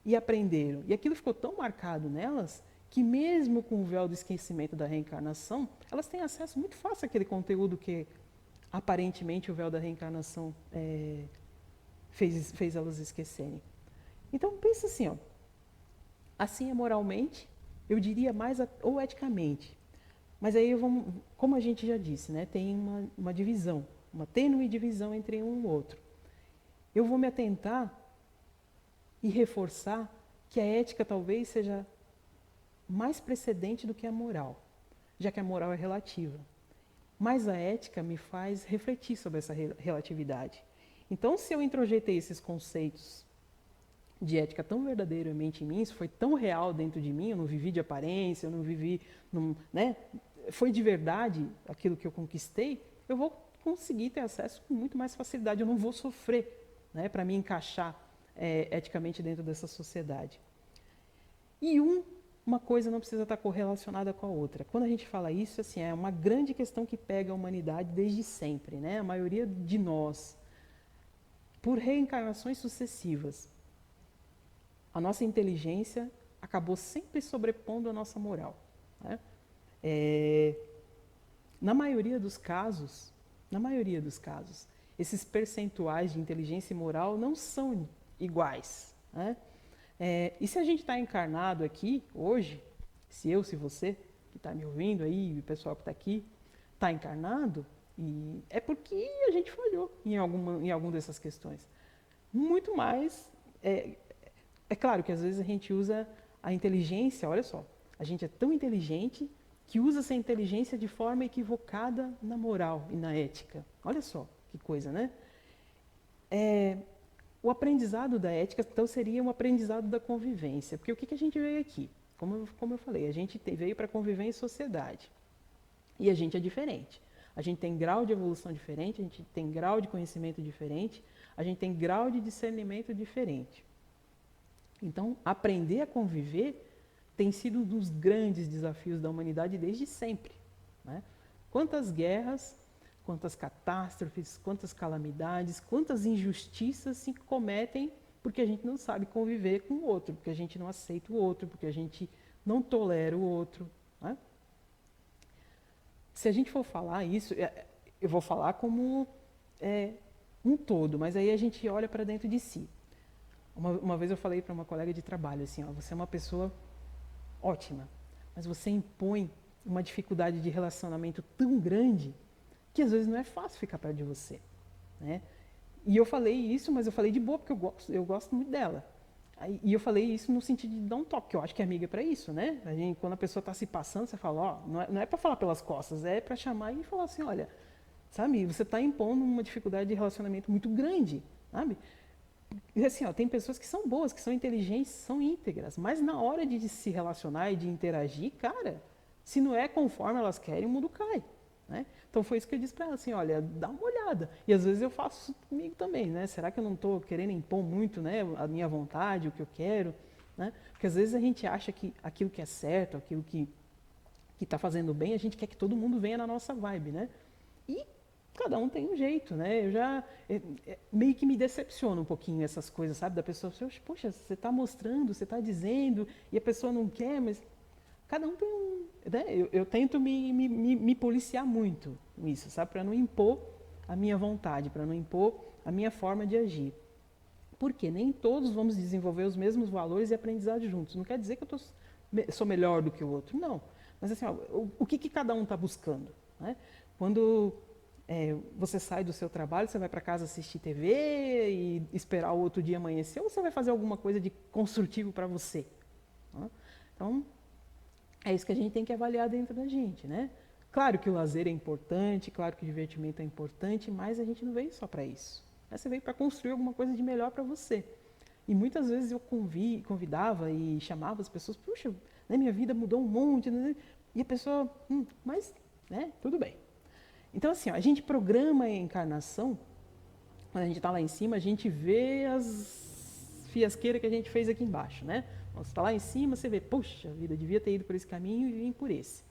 e aprenderam, e aquilo ficou tão marcado nelas que mesmo com o véu do esquecimento da reencarnação, elas têm acesso muito fácil àquele conteúdo que aparentemente o véu da reencarnação fez elas esquecerem. Então pensa assim, ó, assim é moralmente, eu diria mais ou eticamente. Mas aí como a gente já disse, né, tem uma divisão, uma tênue divisão entre um e outro. Eu vou me atentar e reforçar que a ética talvez seja mais precedente do que a moral, já que a moral é relativa. Mas a ética me faz refletir sobre essa relatividade. Então, se eu introjetei esses conceitos de ética tão verdadeiramente em mim, isso foi tão real dentro de mim, eu não vivi de aparência, eu não vivi, né? Foi de verdade aquilo que eu conquistei, eu vou conseguir ter acesso com muito mais facilidade, eu não vou sofrer, né, para me encaixar eticamente dentro dessa sociedade. E um uma coisa não precisa estar correlacionada com a outra. Quando a gente fala isso, assim, é uma grande questão que pega a humanidade desde sempre, né? A maioria de nós, por reencarnações sucessivas, a nossa inteligência acabou sempre sobrepondo a nossa moral, né? Na maioria dos casos, esses percentuais de inteligência e moral não são iguais, né? E se a gente está encarnado aqui hoje, se você que está me ouvindo aí, o pessoal que está aqui, está encarnado, e é porque a gente falhou em alguma dessas questões. Muito mais, é claro que às vezes a gente usa a inteligência, olha só, a gente é tão inteligente que usa essa inteligência de forma equivocada na moral e na ética. Olha só que coisa, né? O aprendizado da ética, então, seria um aprendizado da convivência. Porque o que a gente veio aqui? Como eu falei, a gente veio para conviver em sociedade. E a gente é diferente. A gente tem grau de evolução diferente, a gente tem grau de conhecimento diferente, a gente tem grau de discernimento diferente. Então, aprender a conviver tem sido um dos grandes desafios da humanidade desde sempre, né? Quantas guerras, quantas catástrofes, quantas calamidades, quantas injustiças se cometem porque a gente não sabe conviver com o outro, porque a gente não aceita o outro, porque a gente não tolera o outro, né? Se a gente for falar isso, eu vou falar como um todo, mas aí a gente olha para dentro de si. Uma vez eu falei para uma colega de trabalho assim, ó, você é uma pessoa ótima, mas você impõe uma dificuldade de relacionamento tão grande que às vezes não é fácil ficar perto de você, né? E eu falei isso, mas eu falei de boa, porque eu gosto muito dela. E eu falei isso no sentido de dar um toque, que eu acho que amiga é para isso, né? Quando a pessoa está se passando, você fala, ó, não é para falar pelas costas, é para chamar e falar assim, olha, sabe, você está impondo uma dificuldade de relacionamento muito grande, sabe? E assim, ó, tem pessoas que são boas, que são inteligentes, são íntegras, mas na hora de se relacionar e de interagir, cara, se não é conforme elas querem, o mundo cai, né? Então foi isso que eu disse para ela, assim, olha, dá uma olhada. E às vezes eu faço isso comigo também, né? Será que eu não estou querendo impor muito, né, a minha vontade, o que eu quero, né? Porque às vezes a gente acha que aquilo que é certo, aquilo que está fazendo bem, a gente quer que todo mundo venha na nossa vibe, né? E cada um tem um jeito, né? Eu já meio que me decepciona um pouquinho essas coisas, sabe? Da pessoa, poxa, você está mostrando, você está dizendo, e a pessoa não quer, mas cada um tem um, né? Eu tento me policiar muito nisso, sabe? Para não impor a minha vontade, para não impor a minha forma de agir. Porque nem todos vamos desenvolver os mesmos valores e aprendizado juntos. Não quer dizer que eu sou melhor do que o outro, não. Mas assim, ó, o que cada um está buscando, né? Quando você sai do seu trabalho, você vai para casa assistir TV e esperar o outro dia amanhecer, ou você vai fazer alguma coisa de construtivo para você, né? Então, é isso que a gente tem que avaliar dentro da gente, né? Claro que o lazer é importante, claro que o divertimento é importante, mas a gente não veio só para isso, né? Você veio para construir alguma coisa de melhor para você. E muitas vezes eu convidava e chamava as pessoas, puxa, né, minha vida mudou um monte, né? E a pessoa, mas, né, tudo bem. Então, assim, ó, a gente programa a encarnação, quando a gente está lá em cima, a gente vê as fiasqueiras que a gente fez aqui embaixo, né? Você está lá em cima, você vê, puxa, a vida devia ter ido por esse caminho e vim por esse.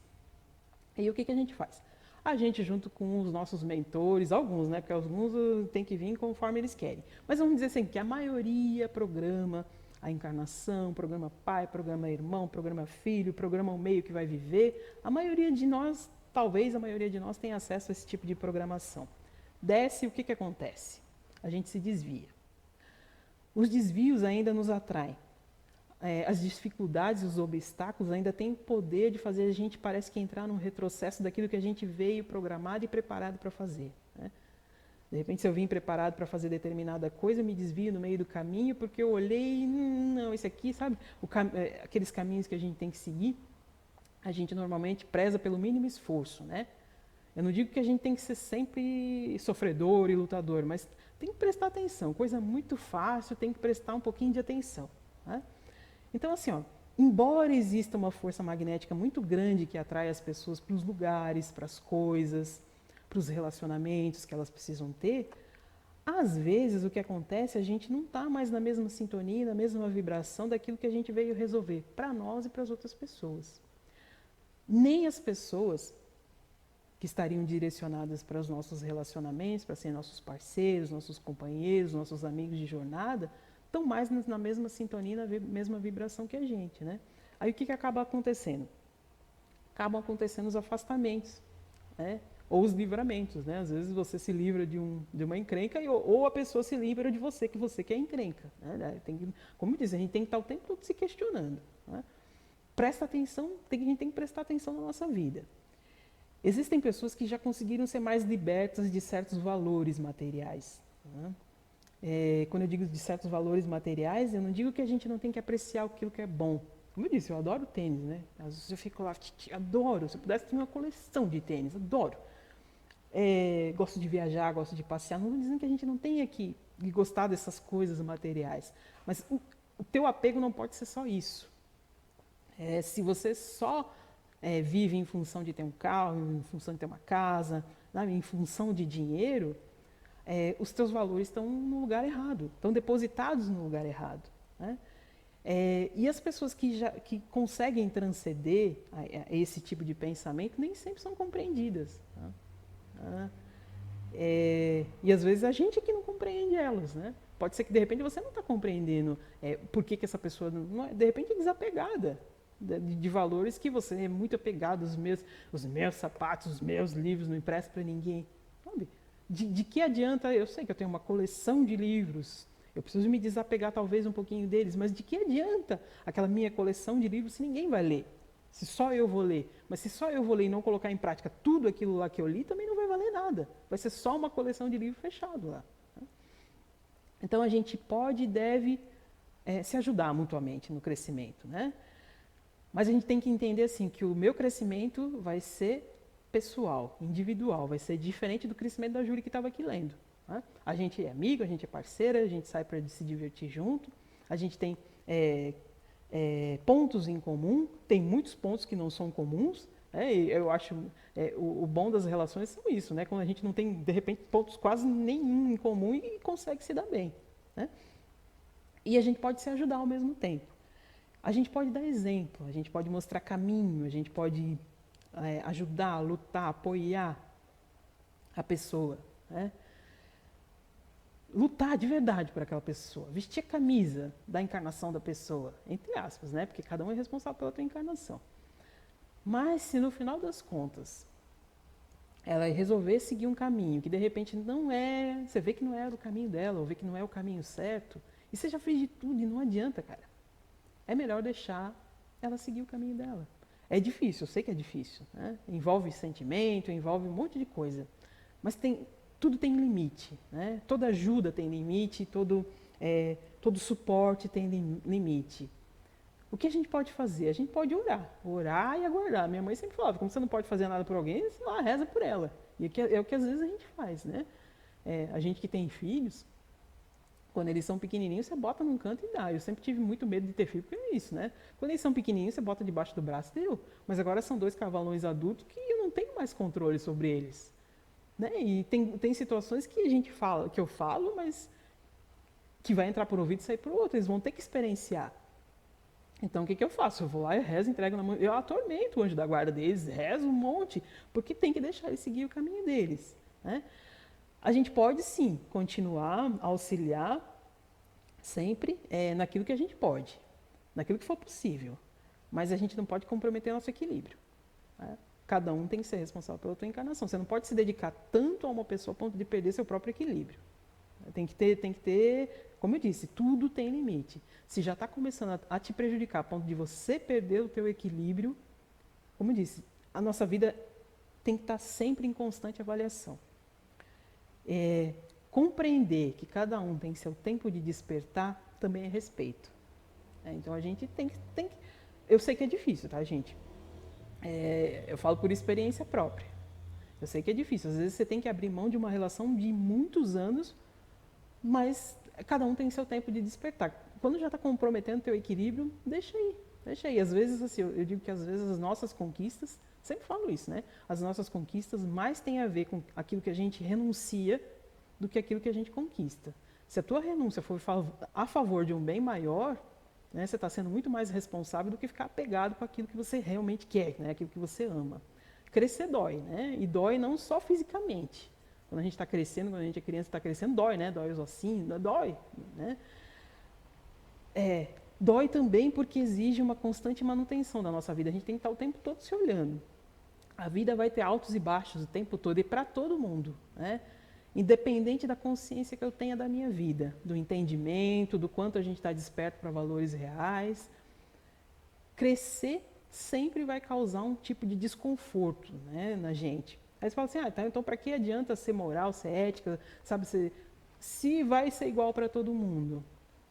E aí o que a gente faz? A gente, junto com os nossos mentores, alguns, né? Porque alguns tem que vir conforme eles querem. Mas vamos dizer assim, que a maioria programa a encarnação, programa pai, programa irmão, programa filho, programa o meio que vai viver. A maioria de nós, talvez a maioria de nós tenha acesso a esse tipo de programação. Desce, o que acontece? A gente se desvia. Os desvios ainda nos atraem. As dificuldades, os obstáculos ainda têm poder de fazer a gente, parece que, entrar num retrocesso daquilo que a gente veio programado e preparado para fazer, né? De repente, se eu vim preparado para fazer determinada coisa, eu me desvio no meio do caminho porque eu olhei e, não, esse aqui, sabe? Aqueles caminhos que a gente tem que seguir, a gente normalmente preza pelo mínimo esforço, né? Eu não digo que a gente tem que ser sempre sofredor e lutador, mas tem que prestar atenção. Coisa muito fácil, tem que prestar um pouquinho de atenção, né? Então, assim, ó, embora exista uma força magnética muito grande que atrai as pessoas para os lugares, para as coisas, para os relacionamentos que elas precisam ter, Às vezes, o que acontece, a gente não está mais na mesma sintonia, na mesma vibração daquilo que a gente veio resolver para nós e para as outras pessoas. Nem as pessoas que estariam direcionadas para os nossos relacionamentos, para serem nossos parceiros, nossos companheiros, nossos amigos de jornada, estão mais na mesma sintonia, na mesma vibração que a gente, né? Aí o que acaba acontecendo? Acabam acontecendo os afastamentos, né? Ou os livramentos, né? Às vezes você se livra de uma encrenca ou a pessoa se livra de você, que você quer encrenca. Né? Como eu disse, a gente tem que estar o tempo todo se questionando. Né? Presta atenção, a gente tem que prestar atenção na nossa vida. Existem pessoas que já conseguiram ser mais libertas de certos valores materiais. Né? Quando eu digo de certos valores materiais, eu não digo que a gente não tem que apreciar aquilo que é bom. Como eu disse, eu adoro tênis, né? Às vezes eu fico lá, adoro. Se eu pudesse ter uma coleção de tênis, adoro. Gosto de viajar, gosto de passear. Não estou dizendo que a gente não tenha que gostar dessas coisas materiais. Mas o teu apego não pode ser só isso. Se você só vive em função de ter um carro, em função de ter uma casa, sabe? Em função de dinheiro, os teus valores estão no lugar errado, estão depositados no lugar errado. Né? E as pessoas que conseguem transcender a esse tipo de pensamento nem sempre são compreendidas. Né? E às vezes a gente que não compreende elas, né? Pode ser que de repente você não está compreendendo por que essa pessoa não de repente é desapegada de valores que você é muito apegado, os meus sapatos, os meus livros, não empresto para ninguém. Sabe? De que adianta, eu sei que eu tenho uma coleção de livros, eu preciso me desapegar talvez um pouquinho deles, mas de que adianta aquela minha coleção de livros se ninguém vai ler? Se só eu vou ler. Mas se só eu vou ler e não colocar em prática tudo aquilo lá que eu li, também não vai valer nada. Vai ser só uma coleção de livros fechado lá. Então a gente pode e deve se ajudar mutuamente no crescimento, né? Mas a gente tem que entender assim que o meu crescimento vai ser pessoal, individual, vai ser diferente do crescimento da Júlia que estava aqui lendo. Né? A gente é amigo, a gente é parceira, a gente sai para se divertir junto, a gente tem pontos em comum, tem muitos pontos que não são comuns. E eu acho o bom das relações são isso, né? Quando a gente não tem, de repente, pontos quase nenhum em comum e consegue se dar bem. Né? E a gente pode se ajudar ao mesmo tempo. A gente pode dar exemplo, a gente pode mostrar caminho, a gente pode ajudar, lutar, apoiar a pessoa. Né? Lutar de verdade por aquela pessoa, vestir a camisa da encarnação da pessoa, entre aspas, né? Porque cada um é responsável pela sua encarnação. Mas se no final das contas ela resolver seguir um caminho que de repente não é, você vê que não é o caminho dela, ou vê que não é o caminho certo, e você já fez de tudo e não adianta, cara. É melhor deixar ela seguir o caminho dela. É difícil, eu sei que é difícil. Né? Envolve sentimento, envolve um monte de coisa. Mas tudo tem limite. Né? Toda ajuda tem limite, todo suporte tem limite. O que a gente pode fazer? A gente pode orar e aguardar. Minha mãe sempre falava, como você não pode fazer nada por alguém, sei lá, reza por ela. E é o que às vezes a gente faz. Né? A gente que tem filhos, quando eles são pequenininhos, você bota num canto e dá. Eu sempre tive muito medo de ter filho, porque é isso, né? Quando eles são pequenininhos, você bota debaixo do braço e deu. Mas agora são 2 cavalões adultos que eu não tenho mais controle sobre eles. Né? E tem situações que a gente fala, que eu falo, mas que vai entrar por um ouvido e sair por outro. Eles vão ter que experienciar. Então, o que eu faço? Eu vou lá, eu rezo, entrego na mão. Eu atormento o anjo da guarda deles, rezo um monte, porque tem que deixar eles seguir o caminho deles. Né? A gente pode, sim, continuar a auxiliar sempre naquilo que a gente pode, naquilo que for possível. Mas a gente não pode comprometer nosso equilíbrio. Né? Cada um tem que ser responsável pela sua encarnação. Você não pode se dedicar tanto a uma pessoa a ponto de perder seu próprio equilíbrio. Tem que ter, como eu disse, tudo tem limite. Se já está começando a te prejudicar a ponto de você perder o teu equilíbrio, como eu disse, a nossa vida tem que estar sempre em constante avaliação. Compreender que cada um tem seu tempo de despertar também é respeito. Então a gente tem que. Eu sei que é difícil, tá, gente? Eu falo por experiência própria. Eu sei que é difícil. Às vezes você tem que abrir mão de uma relação de muitos anos, mas cada um tem seu tempo de despertar. Quando já está comprometendo o teu equilíbrio, deixa aí. Deixa aí. Às vezes, assim, eu digo que às vezes as nossas conquistas, sempre falo isso, né? As nossas conquistas mais têm a ver com aquilo que a gente renuncia do que aquilo que a gente conquista. Se a tua renúncia for a favor de um bem maior, né, você está sendo muito mais responsável do que ficar apegado com aquilo que você realmente quer, né, aquilo que você ama. Crescer dói, né? E dói não só fisicamente. Quando a gente está crescendo, quando a gente é criança, está crescendo, dói, né? Dói os ossinhos, dói, né? Dói também porque exige uma constante manutenção da nossa vida. A gente tem que estar o tempo todo se olhando. A vida vai ter altos e baixos o tempo todo e para todo mundo, né? Independente da consciência que eu tenha da minha vida, do entendimento, do quanto a gente está desperto para valores reais. Crescer sempre vai causar um tipo de desconforto, né, na gente. Aí você fala assim, tá, então para que adianta ser moral, ser ética, sabe, se vai ser igual para todo mundo?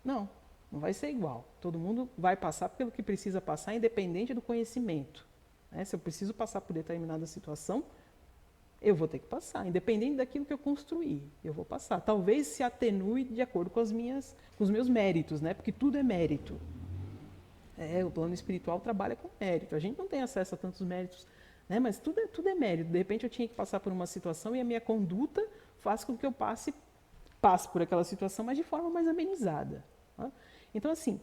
Não, não vai ser igual. Todo mundo vai passar pelo que precisa passar, independente do conhecimento. Né? Se eu preciso passar por determinada situação, eu vou ter que passar, independente daquilo que eu construí, eu vou passar. Talvez se atenue de acordo com os meus méritos, né? Porque tudo é mérito. O plano espiritual trabalha com mérito. A gente não tem acesso a tantos méritos, né? Mas tudo é mérito. De repente eu tinha que passar por uma situação e a minha conduta faz com que eu passe por aquela situação, mas de forma mais amenizada. Tá? Então, assim,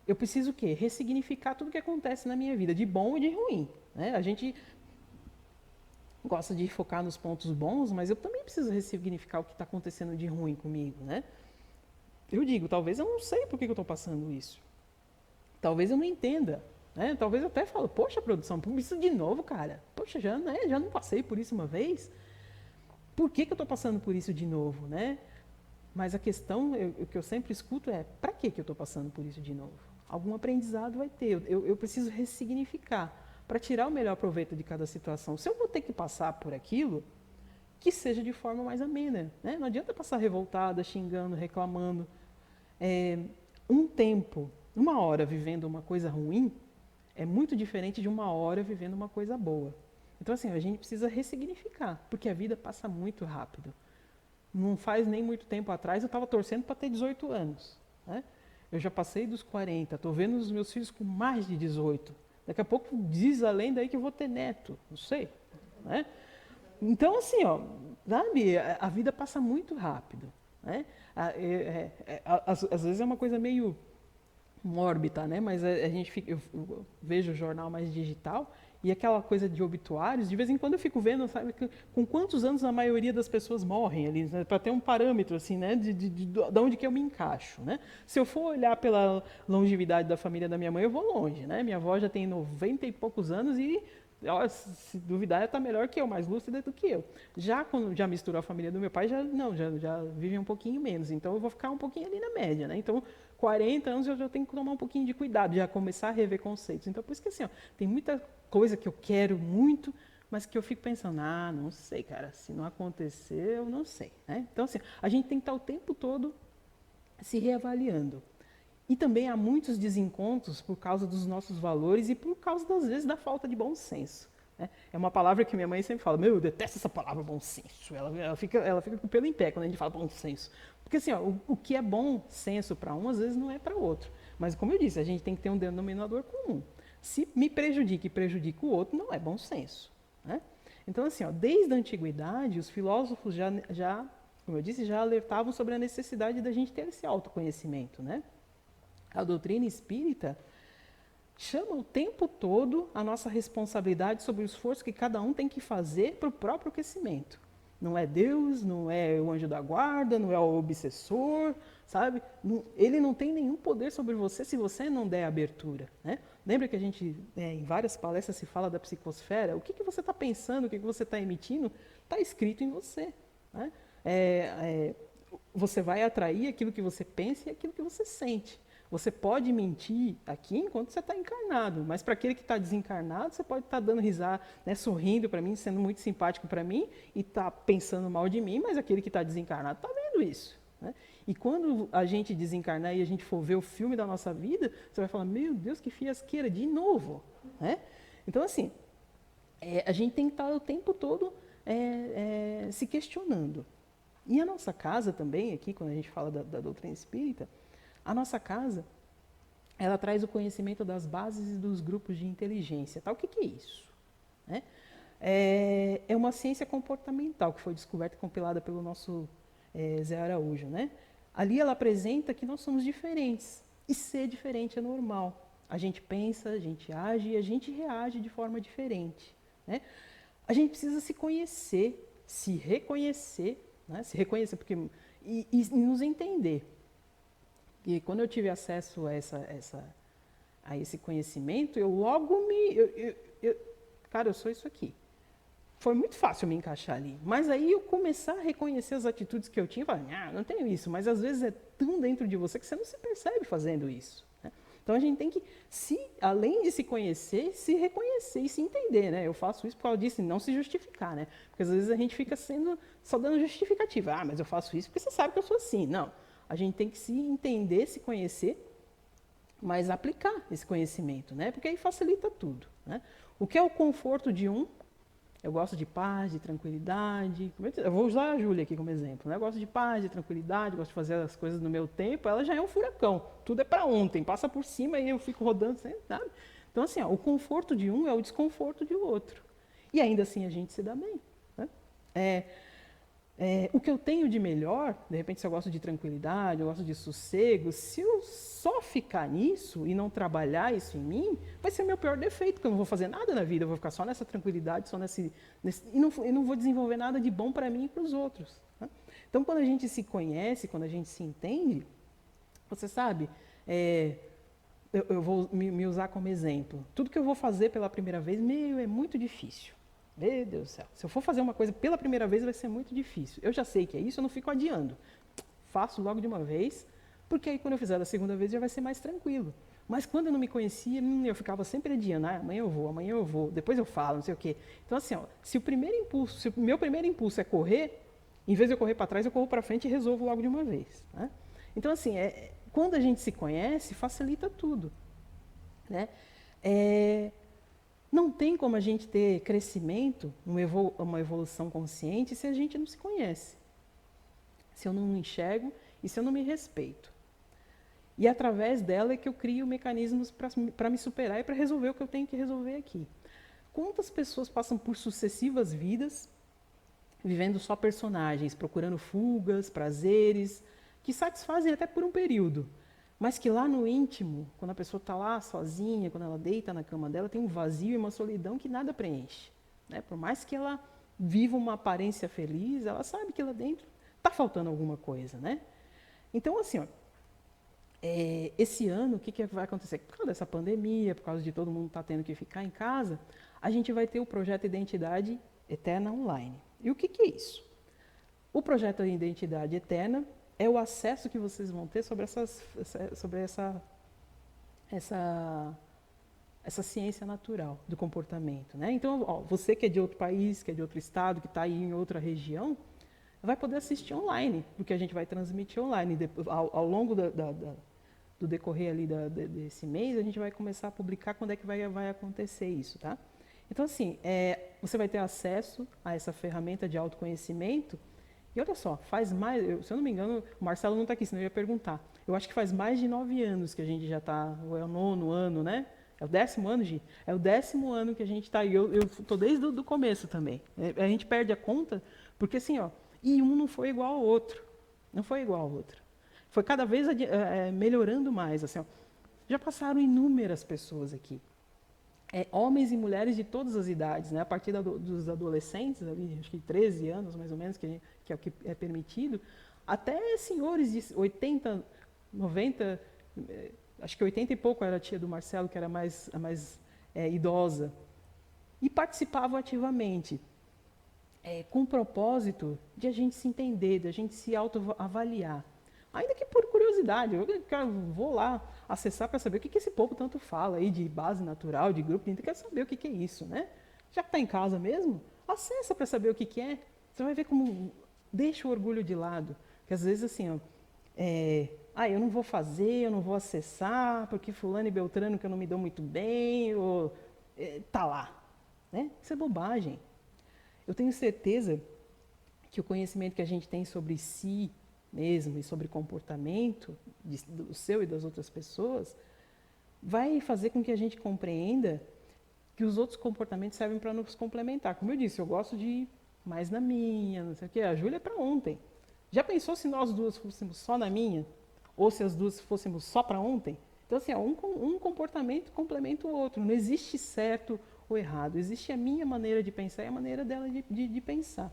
eu preciso o quê? Ressignificar tudo que acontece na minha vida, de bom e de ruim. Né? A gente gosta de focar nos pontos bons, mas eu também preciso ressignificar o que está acontecendo de ruim comigo, né? Eu digo, talvez eu não sei por que eu estou passando isso. Talvez eu não entenda, né? Talvez eu até falo, poxa, produção, por isso de novo, cara? Poxa, já não passei por isso uma vez? Por que eu estou passando por isso de novo, né? Mas a questão, o que eu sempre escuto é, para que eu estou passando por isso de novo? Algum aprendizado vai ter, eu preciso ressignificar para tirar o melhor proveito de cada situação. Se eu vou ter que passar por aquilo, que seja de forma mais amena. Né? Não adianta passar revoltada, xingando, reclamando. Um tempo, uma hora vivendo uma coisa ruim, é muito diferente de uma hora vivendo uma coisa boa. Então, assim, a gente precisa ressignificar, porque a vida passa muito rápido. Não faz nem muito tempo atrás, eu estava torcendo para ter 18 anos. Né? Eu já passei dos 40, estou vendo os meus filhos com mais de 18. Daqui a pouco diz a lenda aí que eu vou ter neto, não sei. Né? Então, assim, sabe, a vida passa muito rápido. Né? Às vezes é uma coisa meio mórbida, né? Mas a gente eu vejo o jornal mais digital e aquela coisa de obituários, de vez em quando eu fico vendo, sabe, com quantos anos a maioria das pessoas morrem ali, né? Para ter um parâmetro, assim, né, de onde que eu me encaixo, né? Se eu for olhar pela longevidade da família da minha mãe, eu vou longe, né? Minha avó já tem 90 e poucos anos e ela, se duvidar, está melhor que eu, mais lúcida do que eu. Já quando já misturou a família do meu pai, já vive um pouquinho menos. Então eu vou ficar um pouquinho ali na média, né? Então 40 anos eu já tenho que tomar um pouquinho de cuidado, já começar a rever conceitos. Então por isso que assim, tem muita coisa que eu quero muito, mas que eu fico pensando, não sei, cara, se não acontecer, eu não sei, né? Então assim, a gente tem que estar o tempo todo se reavaliando. E também há muitos desencontros por causa dos nossos valores e por causa, às vezes, da falta de bom senso. Né? É uma palavra que minha mãe sempre fala, eu detesto essa palavra bom senso. Ela fica com o pelo em pé quando a gente fala bom senso. Porque assim, o que é bom senso para um, às vezes não é para outro. Mas como eu disse, a gente tem que ter um denominador comum. Se me prejudica e prejudica o outro, não é bom senso. Né? Então assim, desde a antiguidade, os filósofos já, como eu disse, já alertavam sobre a necessidade da gente ter esse autoconhecimento, né? A doutrina espírita chama o tempo todo a nossa responsabilidade sobre o esforço que cada um tem que fazer para o próprio crescimento. Não é Deus, não é o anjo da guarda, não é o obsessor, sabe? Ele não tem nenhum poder sobre você se você não der abertura. Né? Lembra que a gente, em várias palestras, se fala da psicosfera? O que você está pensando, o que você está emitindo, está escrito em você. Né? Você vai atrair aquilo que você pensa e aquilo que você sente. Você pode mentir aqui enquanto você está encarnado, mas para aquele que está desencarnado, você pode estar dando risada, né, sorrindo para mim, sendo muito simpático para mim e está pensando mal de mim, mas aquele que está desencarnado está vendo isso. Né? E quando a gente desencarnar e a gente for ver o filme da nossa vida, você vai falar, meu Deus, que fiasqueira, de novo. Né? Então, assim, a gente tem que estar o tempo todo se questionando. E a nossa casa também, aqui, quando a gente fala da doutrina espírita, a nossa casa, ela traz o conhecimento das bases e dos grupos de inteligência. Tá? O que é isso? Né? é uma ciência comportamental que foi descoberta e compilada pelo nosso Zé Araújo, né? Ali ela apresenta que nós somos diferentes e ser diferente é normal. A gente pensa, a gente age e a gente reage de forma diferente, né? A gente precisa se conhecer, se reconhecer, né? Se reconhecer porque, e nos entender. E quando eu tive acesso a esse conhecimento, eu logo cara, eu sou isso aqui. Foi muito fácil me encaixar ali. Mas aí eu começar a reconhecer as atitudes que eu tinha, falar, não tenho isso, mas às vezes é tão dentro de você que você não se percebe fazendo isso, né? Então a gente tem que, além de se conhecer, se reconhecer e se entender, né? Eu faço isso por causa disso, e não se justificar, né? Porque às vezes a gente fica só dando justificativa. Ah, mas eu faço isso porque você sabe que eu sou assim. Não. A gente tem que se entender, se conhecer, mas aplicar esse conhecimento, né? Porque aí facilita tudo, né? O que é o conforto de um? Eu gosto de paz, de tranquilidade. Eu vou usar a Júlia aqui como exemplo, né? Eu gosto de paz, de tranquilidade, gosto de fazer as coisas no meu tempo. Ela já é um furacão. Tudo é para ontem. Passa por cima e eu fico rodando, sabe? Então, assim, ó, o conforto de um é o desconforto de outro. E ainda assim a gente se dá bem, né? O que eu tenho de melhor, de repente, se eu gosto de tranquilidade, eu gosto de sossego, se eu só ficar nisso e não trabalhar isso em mim, vai ser o meu pior defeito, porque eu não vou fazer nada na vida, eu vou ficar só nessa tranquilidade, só e não vou desenvolver nada de bom para mim e para os outros, né? Então, quando a gente se conhece, quando a gente se entende, você sabe, eu vou me usar como exemplo. Tudo que eu vou fazer pela primeira vez, é muito difícil. Meu Deus do céu. Se eu for fazer uma coisa pela primeira vez, vai ser muito difícil. Eu já sei que é isso, eu não fico adiando. Faço logo de uma vez, porque aí quando eu fizer da segunda vez já vai ser mais tranquilo. Mas quando eu não me conhecia, eu ficava sempre adiando. Ah, amanhã eu vou, depois eu falo, não sei o quê. Então, assim, ó, se o meu primeiro impulso é correr, em vez de eu correr para trás, eu corro para frente e resolvo logo de uma vez, né? Então, assim, quando a gente se conhece, facilita tudo, né? Não tem como a gente ter crescimento, uma evolução consciente, se a gente não se conhece. Se eu não me enxergo e se eu não me respeito. E através dela é que eu crio mecanismos para me superar e para resolver o que eu tenho que resolver aqui. Quantas pessoas passam por sucessivas vidas, vivendo só personagens, procurando fugas, prazeres, que satisfazem até por um período, mas que lá no íntimo, quando a pessoa está lá sozinha, quando ela deita na cama dela, tem um vazio e uma solidão que nada preenche, né? Por mais que ela viva uma aparência feliz, ela sabe que lá dentro está faltando alguma coisa, né? Então, assim, ó, esse ano, o que vai acontecer? Por causa dessa pandemia, por causa de todo mundo estar tendo que ficar em casa, a gente vai ter o projeto Identidade Eterna Online. E o que é isso? O projeto Identidade Eterna é o acesso que vocês vão ter sobre essa ciência natural do comportamento, né? Então, ó, você que é de outro país, que é de outro estado, que está aí em outra região, vai poder assistir online, porque a gente vai transmitir online. Ao longo do decorrer ali desse mês, a gente vai começar a publicar quando é que vai acontecer isso, tá? Então, assim, você vai ter acesso a essa ferramenta de autoconhecimento. E olha só, se eu não me engano, o Marcelo não está aqui, senão eu ia perguntar. Eu acho que faz mais de 9 anos que a gente já está, ou é o 9º ano, né? É o 10º ano, Gi? É o 10º ano que a gente está aí. Eu estou desde o começo também. A gente perde a conta, porque assim, ó, e um não foi igual ao outro. Não foi igual ao outro. Foi cada vez melhorando mais. Assim, ó. Já passaram inúmeras pessoas aqui. Homens e mulheres de todas as idades, né? A partir dos adolescentes, ali, acho que 13 anos mais ou menos, que é o que é permitido, até senhores de 80, 90, acho que 80 e pouco era a tia do Marcelo, que era a mais idosa, e participavam ativamente, com o propósito de a gente se entender, de a gente se autoavaliar. Ainda que por curiosidade, eu vou lá acessar para saber o que esse povo tanto fala aí de base natural, de grupo, quero saber o que é isso, né? Já que está em casa mesmo, acessa para saber o que é. Você vai ver como deixa o orgulho de lado. Porque às vezes assim, ó, eu não vou fazer, eu não vou acessar, porque fulano e beltrano que eu não me dou muito bem, ou tá lá, né? Isso é bobagem. Eu tenho certeza que o conhecimento que a gente tem sobre si mesmo e sobre comportamento do seu e das outras pessoas vai fazer com que a gente compreenda que os outros comportamentos servem para nos complementar. Como eu disse, eu gosto de ir mais na minha, não sei o quê. A Júlia é para ontem. Já pensou se nós duas fôssemos só na minha? Ou se as duas fôssemos só para ontem? Então, assim, um comportamento complementa o outro. Não existe certo ou errado. Existe a minha maneira de pensar e a maneira dela de pensar.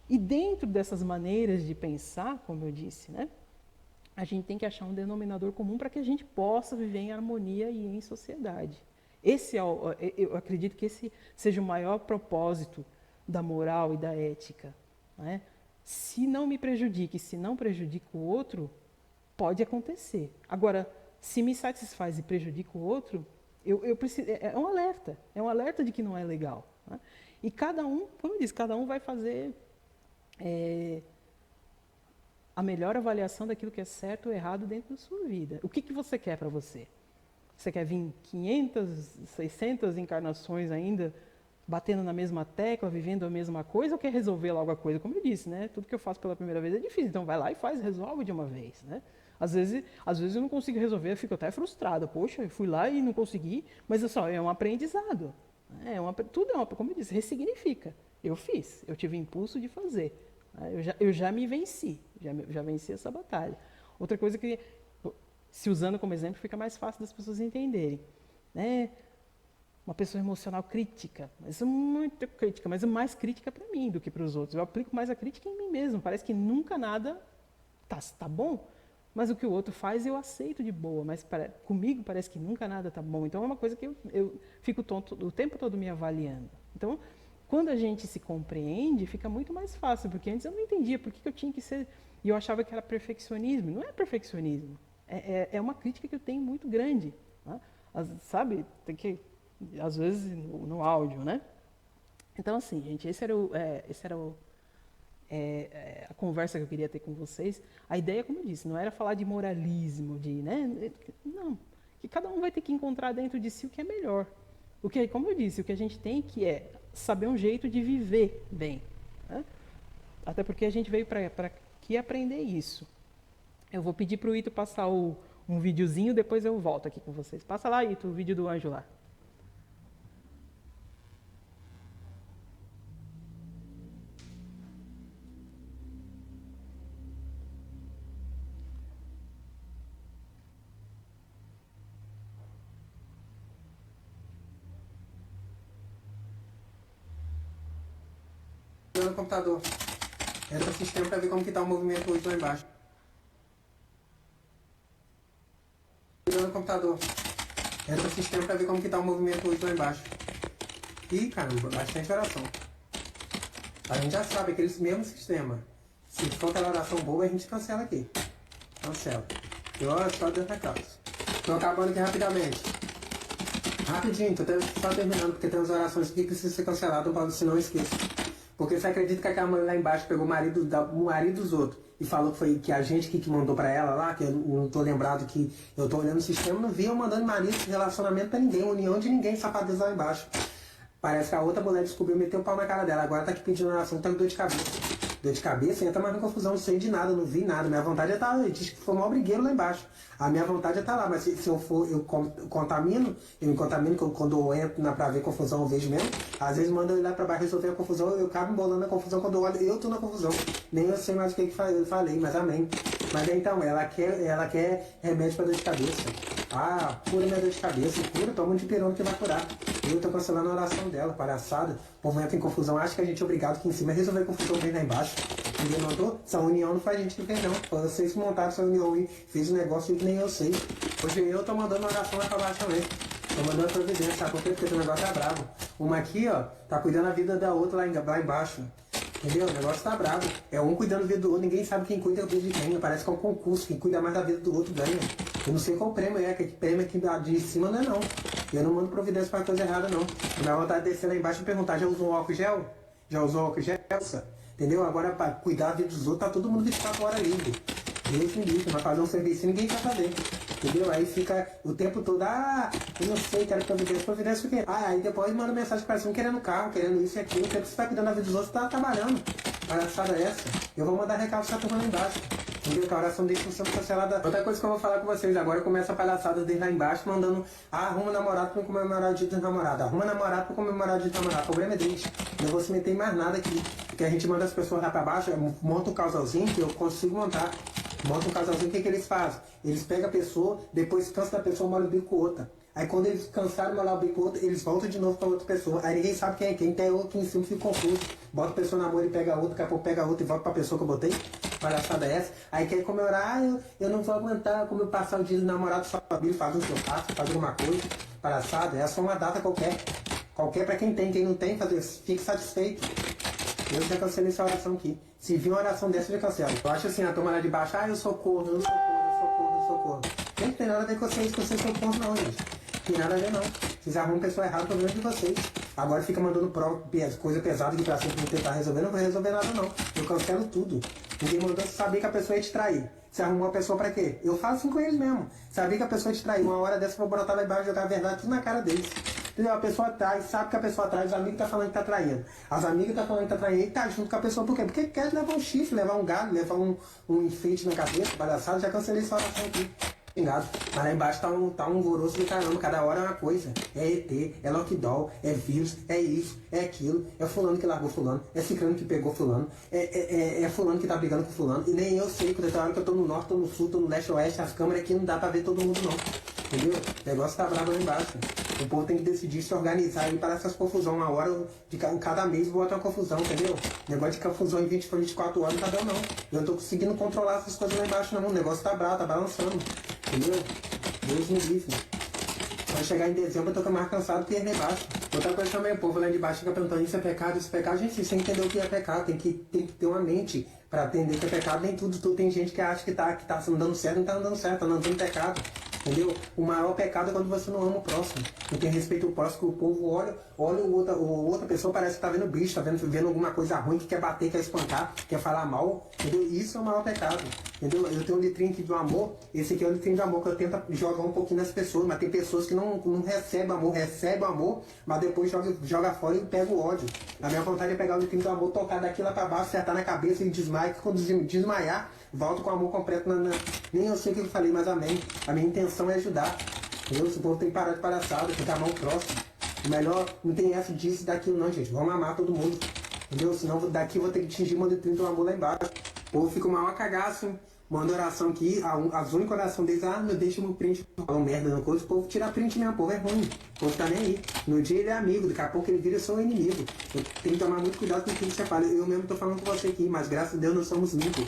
E dentro dessas maneiras de pensar, como eu disse, né, a gente tem que achar um denominador comum para que a gente possa viver em harmonia e em sociedade. Eu acredito que esse seja o maior propósito da moral e da ética. Né? Se não me prejudique, se não prejudica o outro, pode acontecer. Agora, se me satisfaz e prejudica o outro, eu preciso, é um alerta de que não é legal. Né? E cada um, como eu disse, cada um vai fazer a melhor avaliação daquilo que é certo ou errado dentro da sua vida. O que você quer para você? Você quer vir 500, 600 encarnações ainda batendo na mesma tecla, vivendo a mesma coisa, ou quer resolver logo a coisa? Como eu disse, né? Tudo que eu faço pela primeira vez é difícil, então vai lá e faz, resolve de uma vez, né? Às vezes eu não consigo resolver, eu fico até frustrada. Poxa, eu fui lá e não consegui, mas é um aprendizado. Como eu disse, ressignifica. Eu fiz, eu tive impulso de fazer. Eu já me venci, já venci essa batalha. Outra coisa que, se usando como exemplo, fica mais fácil das pessoas entenderem. Né? Uma pessoa emocional crítica, mas muito crítica, mas é mais crítica para mim do que para os outros. Eu aplico mais a crítica em mim mesmo. Parece que nunca nada tá bom, mas o que o outro faz eu aceito de boa, mas comigo parece que nunca nada tá bom. Então é uma coisa que eu fico o tempo todo me avaliando. Então, quando a gente se compreende, fica muito mais fácil, porque antes eu não entendia por que eu tinha que ser, e eu achava que era perfeccionismo. Não é perfeccionismo, é uma crítica que eu tenho muito grande. Né? Sabe, tem que, às vezes, no áudio, né? Então, assim, gente, esse era a conversa que eu queria ter com vocês. A ideia, como eu disse, não era falar de moralismo, né? Não, que cada um vai ter que encontrar dentro de si o que é melhor. Como eu disse, o que a gente tem que saber um jeito de viver bem. Né? Até porque a gente veio para aqui aprender isso. Eu vou pedir para o Ito passar um videozinho, depois eu volto aqui com vocês. Passa lá, Ito, o vídeo do anjo lá.
No computador. Entra no sistema para ver como que tá o movimento hoje lá embaixo. No computador. Entra no sistema para ver como que tá o movimento hoje lá embaixo. Ih, caramba, bastante oração. A gente já sabe, aquele mesmo sistema. Se for aquela oração boa, a gente cancela aqui. Cancela. Eu só dentro da casa. Tô acabando aqui rapidamente. Rapidinho, tô só terminando, porque tem umas orações aqui que precisam ser canceladas, senão eu esqueço. Porque você acredita que aquela mulher lá embaixo pegou o marido dos outros e falou que foi que a gente que mandou pra ela lá, que eu não tô lembrado, que eu tô olhando o sistema, não vi eu mandando marido, relacionamento pra ninguém, união de ninguém, safadeza lá embaixo. Parece que a outra mulher descobriu e meteu o pau na cara dela. Agora tá aqui pedindo oração, tá com dor de cabeça. Dor de cabeça, entra mais na confusão, não sei de nada, não vi nada. Minha vontade é estar lá, diz que foi o maior brigueiro lá embaixo. A minha vontade é estar lá, mas se eu for, eu me contamino, quando eu entro pra ver confusão, eu vejo mesmo. Às vezes manda eu ir lá pra baixo resolver a confusão, eu acabo embolando a confusão, quando eu olho, eu tô na confusão. Nem eu sei mais o que eu falei, mas amém. Mas então, ela quer remédio pra dor de cabeça. Ah, cura minha dor de cabeça, cura, toma um dipirona que vai curar. Eu tô cancelando a oração dela, palhaçada. O povo entra em confusão, acha que a gente é obrigado aqui em cima a resolver a confusão bem lá embaixo. Ninguém mandou? Essa união não faz gente que fez não. Vocês que montaram essa união e fez um negócio que nem eu sei. Hoje eu tô mandando oração lá pra baixo também. Tô mandando a providência, sabe por quê? Porque o negócio tá bravo. Uma aqui, ó, tá cuidando da vida da outra lá embaixo. Entendeu? O negócio tá bravo. É um cuidando da vida do outro, ninguém sabe quem cuida da vida de quem. Parece que é um concurso, quem cuida mais da vida do outro ganha. Eu não sei qual prêmio que prêmio aqui de cima não é não. Eu não mando providência pra coisa errada não. Minha vontade de descer lá embaixo e perguntar, já usou álcool gel? Já usou álcool gel? Entendeu? Agora pra cuidar da vida dos outros, tá todo mundo 24 horas livre. Deus me livre, mas fazer um serviço ninguém quer fazer. Entendeu? Aí fica o tempo todo, eu não sei, quero providência o quê? Aí depois manda mensagem pra cima querendo carro, querendo isso e aquilo. O tempo que você tá cuidando da vida dos outros, tá trabalhando. Palhaçada essa. Eu vou mandar recado pra essa turma lá embaixo. Entendeu? Que a oração deles não sendo cancelada. Outra coisa que eu vou falar com vocês, agora começa a palhaçada desde lá embaixo, mandando, arruma namorado pra comemorar o dia dos namorados, arruma namorado pra comemorar o dia dos namorados. O problema é deles. Não vou se meter em mais nada aqui. Porque a gente manda as pessoas lá pra baixo, monta um casalzinho que eu consigo montar. Monta um casalzinho, o que eles fazem? Eles pegam a pessoa, depois cansa da pessoa, molha o bico com outra. Aí quando eles cansaram de molhar o bico com outra, eles voltam de novo pra outra pessoa. Aí ninguém sabe quem é quem, tem outro em cima, fica confuso. Bota a pessoa na mão, ele pega outra, daqui a pouco pega outra e volta pra pessoa que eu botei. Palhaçada é essa? Aí quer comemorar, eu não vou aguentar como eu passar o dia do namorado só pra abrir, faz um churrasco, faz alguma coisa. Palhaçada, é só uma data qualquer. Qualquer pra quem tem não tem, fique satisfeito. Eu já cancelei essa oração aqui. Se vir uma oração dessa, eu já cancelo. Eu acho assim, a turma lá de baixo, eu sou corno, eu sou corno, eu sou corno, eu sou corno. Não tem nada a ver com vocês, que vocês são corno não, gente. Tem nada a ver não. Vocês arrumam pessoa errada, o problema é de vocês. Agora fica mandando coisa pesada aqui pra sempre tentar resolver. Não vou resolver nada não. Eu cancelo tudo. Ninguém mandou saber que a pessoa ia te trair. Você arrumou a pessoa pra quê? Eu faço assim com eles mesmo. Sabia que a pessoa ia te trair. Uma hora dessa eu vou botar lá embaixo e jogar a verdade tudo na cara deles. Entendeu? A pessoa trai, sabe que a pessoa trai, os amigos tá falando que tá traindo. As amigas tá falando que tá traindo e tá junto com a pessoa. Por quê? Porque quer levar um chifre, levar um galho, levar um enfeite na cabeça, palhaçada. Já cancelei essa oração aqui. Mas lá embaixo tá um alvoroço do caramba, cada hora é uma coisa. É ET, é Lockdown, é vírus, é isso, é aquilo, é fulano que largou fulano, é ciclano que pegou fulano, é fulano que tá brigando com fulano, e nem eu sei, quando tem hora que eu tô no norte, tô no sul, tô no leste, oeste, as câmeras aqui não dá pra ver todo mundo não. Entendeu? O negócio tá bravo lá embaixo. O povo tem que decidir se organizar e parar essas confusões. Uma hora de cada mês bota uma confusão, entendeu? Negócio de confusão em 24 horas não tá dando não. Eu não tô conseguindo controlar essas coisas lá embaixo não. O negócio tá bravo, tá balançando. Entendeu? Deus me livre. Vai chegar em dezembro, eu tô mais cansado que ele lá embaixo. Outra coisa também, o povo lá de baixo fica perguntando, isso é pecado, isso é pecado. Gente, você tem que entender o que é pecado, tem que ter uma mente pra entender que é pecado. Nem tudo tem gente que acha que tá andando certo, não tá andando certo, tá andando em pecado. Entendeu? O maior pecado é quando você não ama o próximo. Não tem respeito ao próximo, que o povo olha outra pessoa, parece que tá vendo bicho, tá vendo alguma coisa ruim, que quer bater, quer espancar, quer falar mal. Entendeu? Isso é o maior pecado. Entendeu? Eu tenho um litrinho aqui do amor, esse aqui é o litrinho do amor que eu tento jogar um pouquinho nas pessoas, mas tem pessoas que não recebem amor, recebem o amor, mas depois joga fora e pega o ódio. A minha vontade é pegar o litrinho do amor, tocar daqui lá pra baixo, acertar na cabeça e desmaia, que quando desmaiar, volto com o amor completo nem eu sei o que eu falei, mas amém. A minha intenção é ajudar. Entendeu? O povo tem que parar de palhaçada, tem que amar o próximo. O melhor, não tem essa disso e daquilo não, gente. Vamos amar todo mundo. Entendeu? Senão daqui eu vou ter que atingir o litrinho do amor lá embaixo. O povo fica uma cagaço. Manda oração aqui, as únicas orações deles, não deixa o print, falam merda na coisa, o povo tira print mesmo, o povo é ruim, o povo tá nem aí. No dia ele é amigo, daqui a pouco ele vira seu inimigo. Eu tenho que tomar muito cuidado com o que você fala. Eu mesmo tô falando com você aqui, mas graças a Deus nós somos limpos.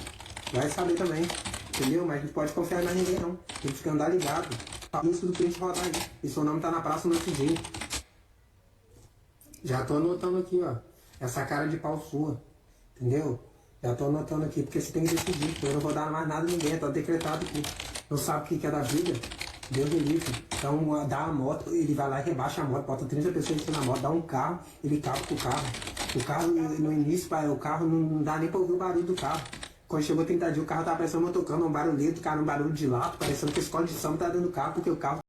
Vai saber também, entendeu? Mas não pode confiar mais em ninguém não, tem que ficar andar ligado. Isso do print rodar aí, e seu nome tá na praça no outro dia. Já tô anotando aqui, ó, essa cara de pau sua, entendeu? Já tô anotando aqui, porque você tem que decidir. Eu não vou dar mais nada a ninguém, tá decretado aqui. Não sabe o que é da vida? Deus me livre. Então dá a moto, ele vai lá e rebaixa a moto, bota 30 pessoas em cima da moto, dá um carro, ele cava com o carro. O carro, no início, o carro não dá nem pra ouvir o barulho do carro. Quando chegou 30 dias, o carro tava parecendo motocando, um barulhento, cara, um barulho de lato, parecendo que a escola de samba tá dentro do carro, porque o carro